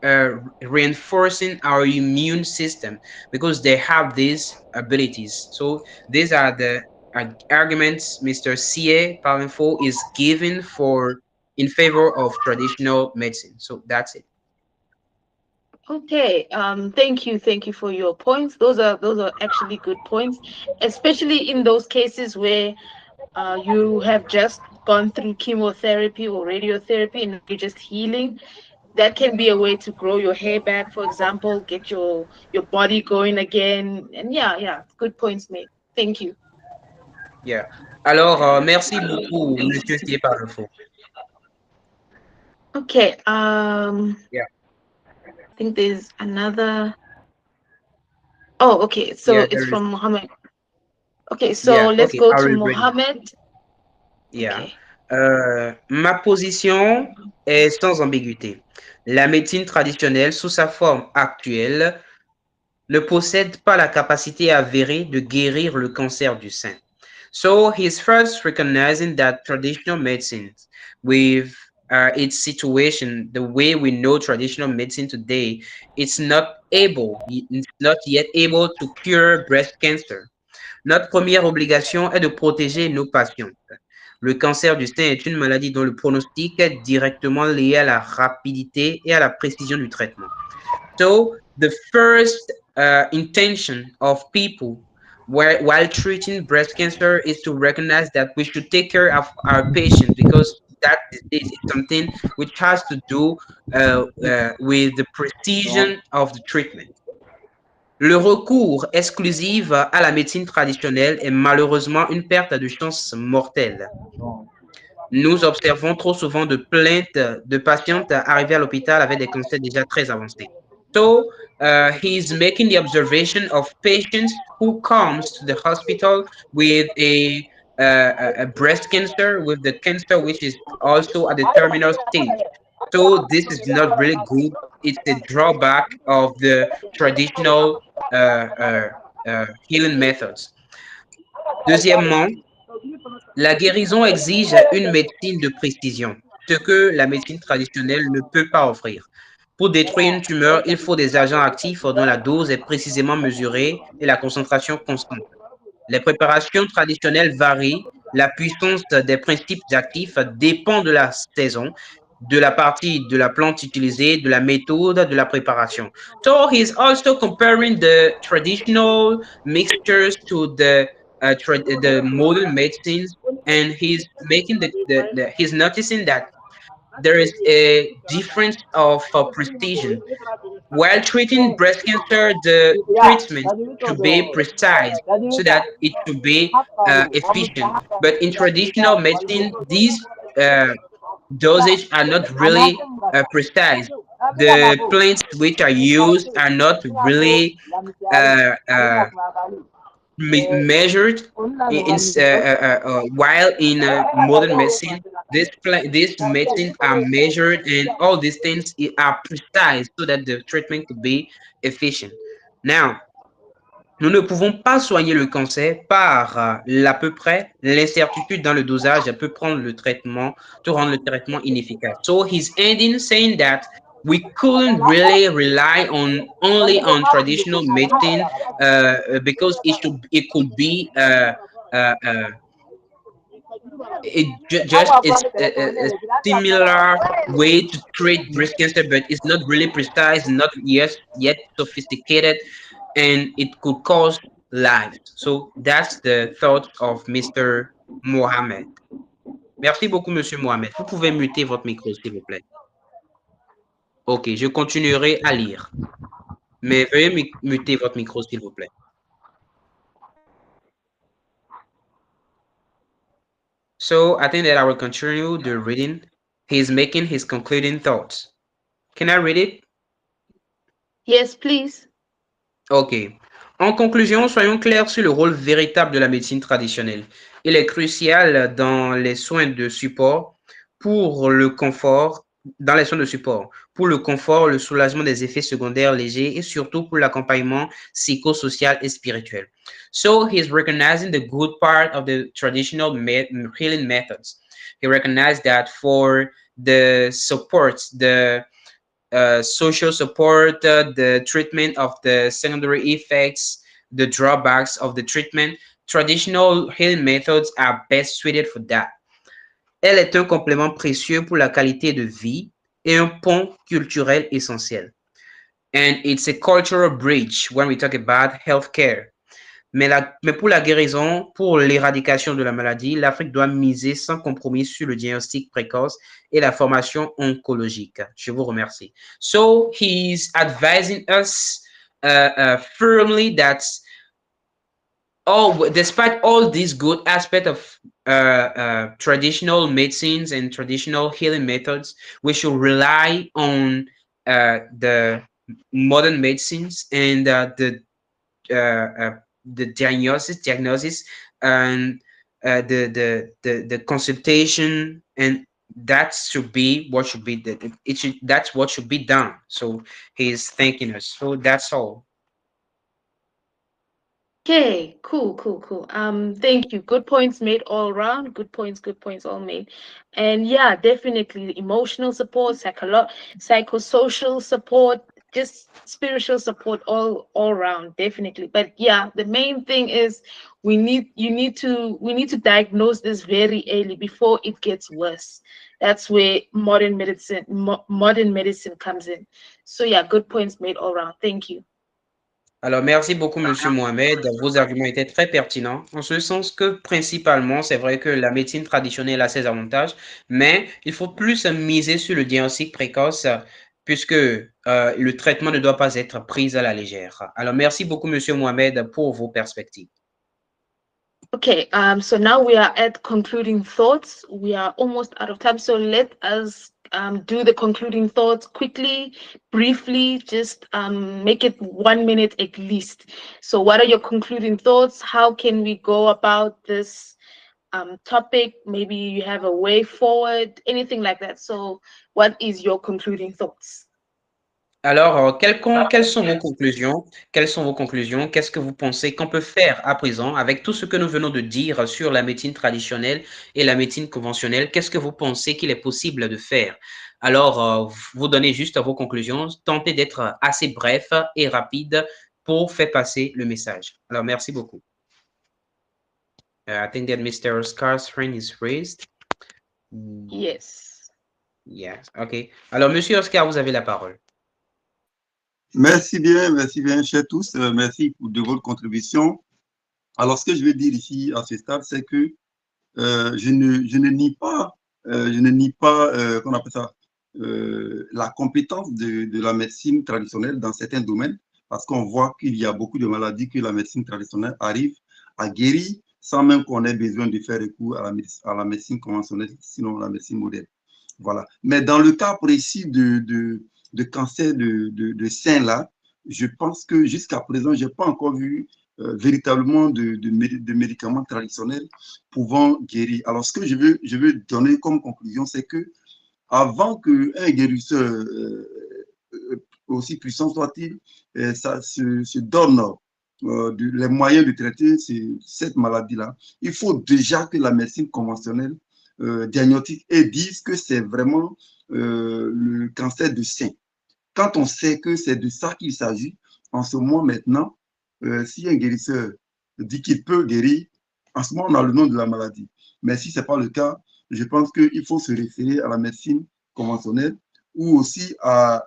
reinforcing our immune system because they have these abilities. So these are the arguments Mr. C.A. Palinfo is giving in favor of traditional medicine. So that's it. Okay, thank you for your points. Those are actually good points, especially in those cases where you have just gone through chemotherapy or radiotherapy and you're just healing. That can be a way to grow your hair back, for example, get your body going again. And yeah, good points made. Thank you. Yeah. Alors, merci beaucoup, Monsieur C.A. Palinfo. Okay. Yeah. I think there's another. Oh, okay. So Yeah, it's from Mohammed. Okay, so yeah, let's okay, go I to will bring it. Mohammed. Yeah. Okay. Ma position est sans ambiguïté. La médecine traditionnelle, sous sa forme actuelle, ne possède pas la capacité avérée de guérir le cancer du sein. So he's first recognizing that traditional medicine, with its situation, the way we know traditional medicine today, it's not yet able to cure breast cancer. Notre première obligation est de protéger nos patients. Le cancer du sein est une maladie dont le pronostic est directement lié à la rapidité et à la précision du traitement. So the first intention of people while treating breast cancer is to recognize that we should take care of our patients because that is something which has to do with the precision of the treatment. Le recours exclusif à la médecine traditionnelle est malheureusement une perte de chance mortelle. Nous observons trop souvent de plaintes de patientes arrivées à l'hôpital avec des cancers déjà très avancés. So, he's making the observation of patients who comes to the hospital with a breast cancer, with the cancer which is also at the terminal stage. So this is not really good. It's a drawback of the traditional healing methods. Deuxièmement, la guérison exige une médecine de précision, ce que la médecine traditionnelle ne peut pas offrir. Pour détruire une tumeur, il faut des agents actifs dont la dose est précisément mesurée et la concentration constante. Les préparations traditionnelles varient, la puissance des principes actifs dépend de la saison, de la partie de la plante utilisée, de la méthode de la préparation. So he's also comparing the traditional mixtures to the modern medicines, and he's noticing that there is a difference of precision. While treating breast cancer, the treatment should be precise so that it should be efficient. But in traditional medicine, these uh, dosage are not really precise. The plants which are used are not really uh, uh, measured while in modern medicine this medicine are measured and all these things are precise so that the treatment could be efficient. Now, nous ne pouvons pas soigner le cancer par l'à peu près l'incertitude dans le dosage peut prendre le traitement to rendre le traitement inefficace. So he's ending saying that we couldn't really rely on only on traditional medicine because it could be uh, uh, just a similar way to treat breast cancer, but it's not really precise, not yet sophisticated, and it could cause lives. So that's the thought of Mr. Mohamed. Merci beaucoup, Monsieur Mohamed. Vous pouvez muter votre micro, s'il vous plaît. Ok, je continuerai à lire. Mais veuillez muter votre micro, s'il vous plaît. So I think that I will continue the reading. He's making his concluding thoughts. Can I read it? Yes, please. Ok. En conclusion, soyons clairs sur le rôle véritable de la médecine traditionnelle. Il est crucial dans les soins de support pour le confort, pour le confort, le soulagement des effets secondaires légers et surtout pour l'accompagnement psychosocial et spirituel. So he's recognizing the good part of the traditional healing methods. He recognized that for the support, the social support, the treatment of the secondary effects, the drawbacks of the treatment, traditional healing methods are best suited for that. Elle est un complément précieux pour la qualité de vie et un pont culturel essentiel. And it's a cultural bridge when we talk about healthcare. Mais pour la guérison, pour l'éradication de la maladie, l'Afrique doit miser sans compromis sur le diagnostic précoce et la formation oncologique. Je vous remercie. So he's advising us firmly that despite all these good aspects of traditional medicines and traditional healing methods, we should rely on the modern medicines and the diagnosis and the consultation, and that should be what should be that's what should be done. So he's thanking us. So that's all. Okay, cool. Thank you. Good points made all around. Good points all made. And yeah, definitely emotional support, psychosocial support, just spiritual support all around, definitely. But yeah, the main thing is we need to diagnose this very early before it gets worse. That's where modern medicine comes in. So yeah, good points made all around. Thank you. Alors, merci beaucoup, Monsieur Mohamed. Vos arguments étaient très pertinents, en ce sens que, principalement, c'est vrai que la médecine traditionnelle a ses avantages, mais il faut plus miser sur le diagnostic précoce, puisque le traitement ne doit pas être pris à la légère. Alors, merci beaucoup, Monsieur Mohamed, pour vos perspectives. Okay, so now we are at concluding thoughts. We are almost out of time, so let us do the concluding thoughts quickly, briefly, just make it 1 minute at least. So what are your concluding thoughts? How can we go about this topic? Maybe you have a way forward, anything like that. So what is your concluding thoughts? Alors, quelles sont vos conclusions? Quelles sont vos conclusions? Qu'est-ce que vous pensez qu'on peut faire à présent avec tout ce que nous venons de dire sur la médecine traditionnelle et la médecine conventionnelle? Qu'est-ce que vous pensez qu'il est possible de faire? Alors, vous donnez juste vos conclusions. Tentez d'être assez bref et rapide pour faire passer le message. Alors, merci beaucoup. I think that Mr. Oscar's hand is raised. Yes. Yes, OK. Alors, Monsieur Oscar, vous avez la parole. Merci bien, chers tous. Merci de votre contribution. Alors, ce que je veux dire ici, à ce stade, c'est que je ne nie pas, qu'on appelle ça, la compétence de la médecine traditionnelle dans certains domaines, parce qu'on voit qu'il y a beaucoup de maladies que la médecine traditionnelle arrive à guérir sans même qu'on ait besoin de faire recours à la médecine conventionnelle, sinon la médecine moderne. Voilà. Mais dans le cas précis de cancer de sein, là, je pense que jusqu'à présent, je n'ai pas encore vu véritablement de médicaments traditionnels pouvant guérir. Alors, ce que je veux donner comme conclusion, c'est que avant qu'un guérisseur, aussi puissant soit-il, ça se donne les moyens de traiter cette maladie-là, il faut déjà que la médecine conventionnelle diagnostique et dise que c'est vraiment le cancer du sein. Quand on sait que c'est de ça qu'il s'agit, en ce moment maintenant, si un guérisseur dit qu'il peut guérir, en ce moment on a le nom de la maladie. Mais si ce n'est pas le cas, je pense qu'il faut se référer à la médecine conventionnelle ou aussi à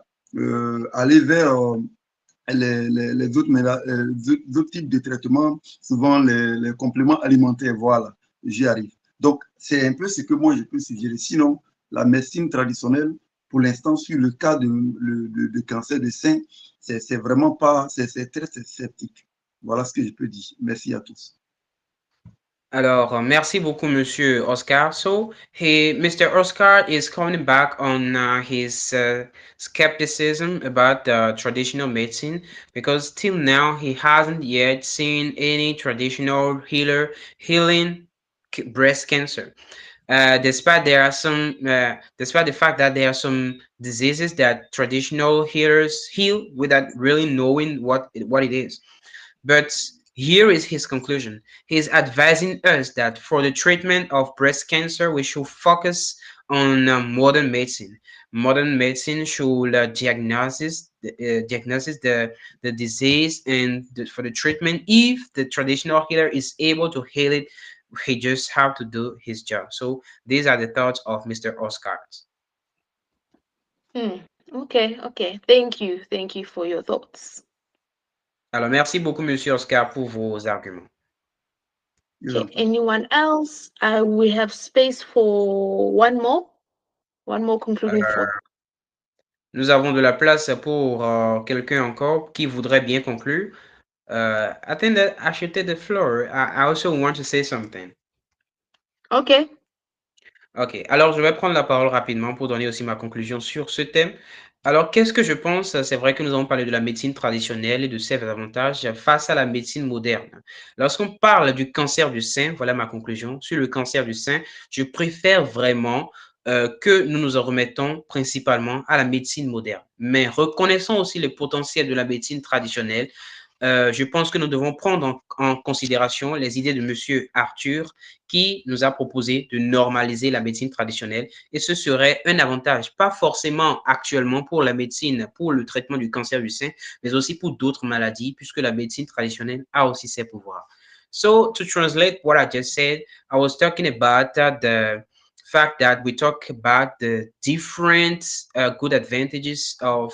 aller vers les autres types de traitements, souvent les compléments alimentaires. Voilà, j'y arrive. Donc, c'est un peu ce que moi je peux suggérer. Sinon, la médecine traditionnelle, pour l'instant, sur le cas de cancer de sein, c'est vraiment pas, c'est très sceptique. Voilà ce que je peux dire. Merci à tous. Alors, merci beaucoup, Monsieur Oscar. So, Mr. Oscar is coming back on his skepticism about traditional medicine because till now he hasn't yet seen any traditional healer healing breast cancer. Despite the fact that there are some diseases that traditional healers heal without really knowing what it is. But here is his conclusion. He is advising us that for the treatment of breast cancer, we should focus on modern medicine. Modern medicine should diagnose the disease, and for the treatment, if the traditional healer is able to heal it, he just have to do his job. So these are the thoughts of Mr. Oscar. Okay. Thank you for your thoughts. Alors, merci beaucoup, Monsieur Oscar, pour vos arguments. Okay, anyone else? We have space for one more concluding thought. Nous avons de la place pour quelqu'un encore qui voudrait bien conclure. I think that I should take the floor. I also want to say something. Okay. Ok, alors je vais prendre la parole rapidement pour donner aussi ma conclusion sur ce thème. Alors, qu'est-ce que je pense? C'est vrai que nous avons parlé de la médecine traditionnelle et de ses avantages face à la médecine moderne. Lorsqu'on parle du cancer du sein, voilà ma conclusion. Sur le cancer du sein, je préfère vraiment que nous nous en remettons principalement à la médecine moderne. Mais reconnaissons aussi le potentiel de la médecine traditionnelle. Je pense que nous devons prendre en considération les idées de Monsieur Arthur qui nous a proposé de normaliser la médecine traditionnelle et ce serait un avantage, pas forcément actuellement pour la médecine, pour le traitement du cancer du sein, mais aussi pour d'autres maladies puisque la médecine traditionnelle a aussi ses pouvoirs. So to translate what I just said, I was talking about the fact that we talk about the different good advantages of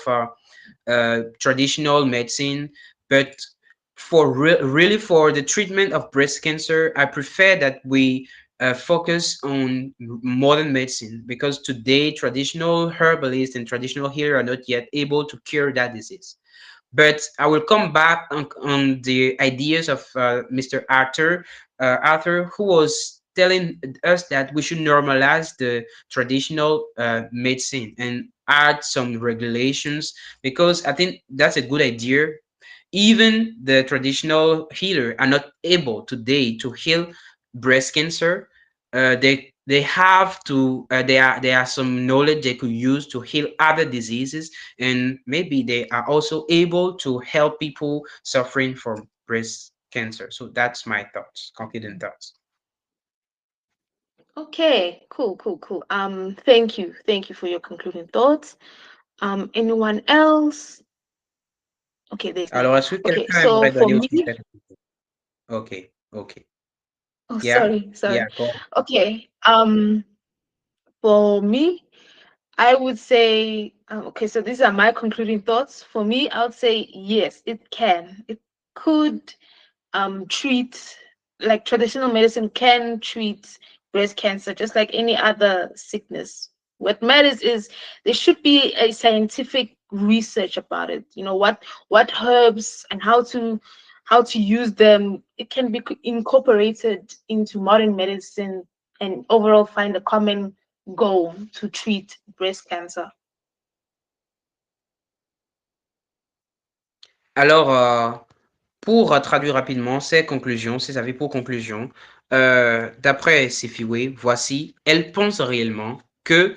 traditional medicine, but really for the treatment of breast cancer, I prefer that we focus on modern medicine, because today traditional herbalists and traditional healers are not yet able to cure that disease. But I will come back on the ideas of Mr. Arthur, who was telling us that we should normalize the traditional medicine and add some regulations, because I think that's a good idea. Even the traditional healer are not able today to heal breast cancer. They have to there are some knowledge they could use to heal other diseases, and maybe they are also able to help people suffering from breast cancer. So that's my thoughts, concluding thoughts. Okay, cool. Thank you for your concluding thoughts. Anyone else? Okay, there's no. Alors, est-ce que Okay, quelqu'un so aimerait for donner me, aussi peut-être? Okay. oh, Yeah, sorry. go on. Okay, for me, I would say, okay, so these are my concluding thoughts. For me, I would say yes, it can. It could treat, like traditional medicine can treat breast cancer just like any other sickness. What matters is there should be a scientific research about it. You know, what herbs and how to use them. It can be incorporated into modern medicine and overall find a common goal to treat breast cancer. Alors, pour traduire rapidement ces conclusions, ces avis pour conclusion, d'après Sifiwe, voici, elle pense réellement que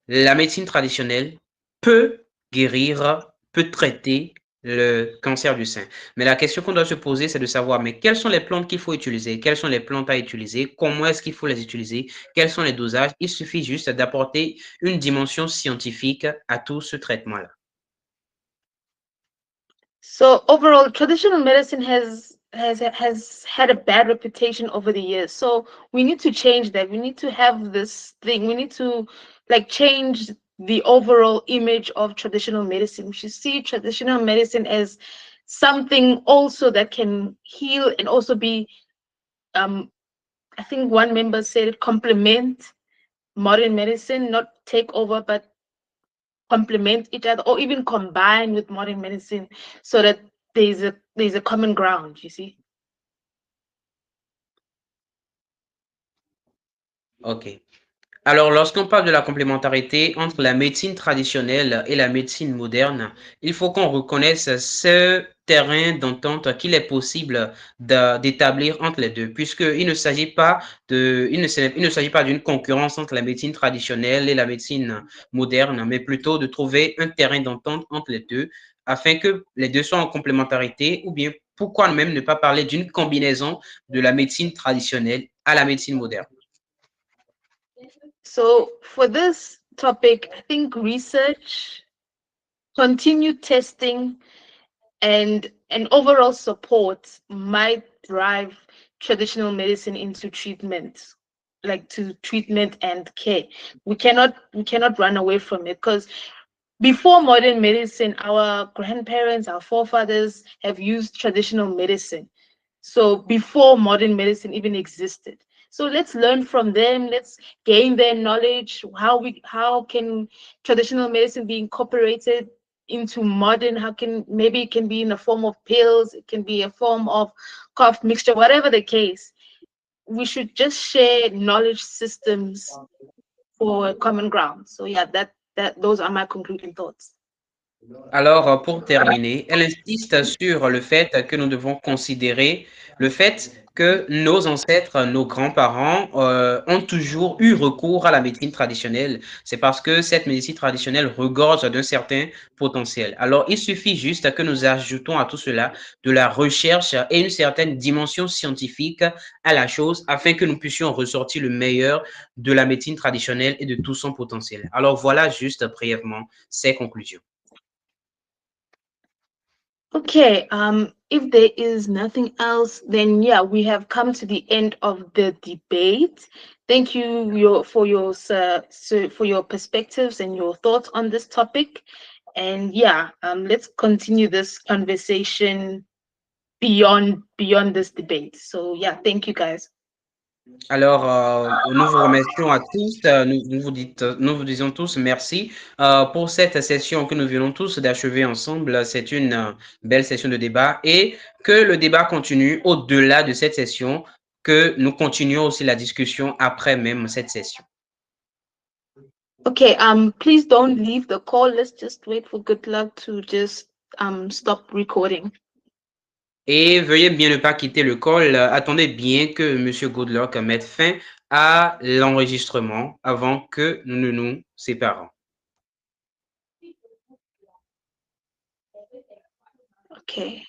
la médecine traditionnelle peut guérir, peut traiter le cancer du sein. Mais la question qu'on doit se poser, c'est de savoir, mais quelles sont les plantes qu'il faut utiliser? Quelles sont les plantes à utiliser? Comment est-ce qu'il faut les utiliser? Quels sont les dosages? Il suffit juste d'apporter une dimension scientifique à tout ce traitement-là. So overall, traditional medicine has had a bad reputation over the years. So we need to change that. We need to have this thing. We need to like change the overall image of traditional medicine. We should see traditional medicine as something also that can heal and also be I think one member said complement modern medicine, not take over, but complement each other or even combine with modern medicine so that there's a common ground, you see. OK. Alors, lorsqu'on parle de la complémentarité entre la médecine traditionnelle et la médecine moderne, il faut qu'on reconnaisse ce terrain d'entente qu'il est possible d'établir entre les deux, puisqu'il ne s'agit pas il ne s'agit pas d'une concurrence entre la médecine traditionnelle et la médecine moderne, mais plutôt de trouver un terrain d'entente entre les deux afin que les deux soient en complémentarité, ou bien pourquoi même ne pas parler d'une combinaison de la médecine traditionnelle à la médecine moderne. So for this topic, I think research, continued testing, and overall support might drive traditional medicine into treatment, like to treatment and care. We cannot run away from it because before modern medicine, our grandparents, our forefathers have used traditional medicine. So before modern medicine even existed. So let's learn from them. Let's gain their knowledge. How can traditional medicine be incorporated into modern? How can maybe it can be in a form of pills, it can be a form of cough mixture, whatever the case. We should just share knowledge systems for a common ground. So yeah, those are my concluding thoughts. Alors, pour terminer, elle insiste sur le fait que nous devons considérer le fait que nos ancêtres, nos grands-parents ont toujours eu recours à la médecine traditionnelle. C'est parce que cette médecine traditionnelle regorge d'un certain potentiel. Alors, il suffit juste que nous ajoutons à tout cela de la recherche et une certaine dimension scientifique à la chose afin que nous puissions ressortir le meilleur de la médecine traditionnelle et de tout son potentiel. Alors, voilà juste brièvement ces conclusions. Okay, if there is nothing else, then yeah, we have come to the end of the debate. Thank you for your perspectives and your thoughts on this topic. And yeah, let's continue this conversation beyond this debate. So yeah, thank you guys. Alors, nous vous remercions à tous. Nous vous disons tous merci pour cette session que nous venons tous d'achever ensemble. C'est une belle session de débat et que le débat continue au-delà de cette session, que nous continuions aussi la discussion après même cette session. Okay, please don't leave the call. Let's just wait for Good Luck to just stop recording. Et veuillez bien ne pas quitter le call. Attendez bien que M. Goodluck mette fin à l'enregistrement avant que nous ne nous séparons. Okay.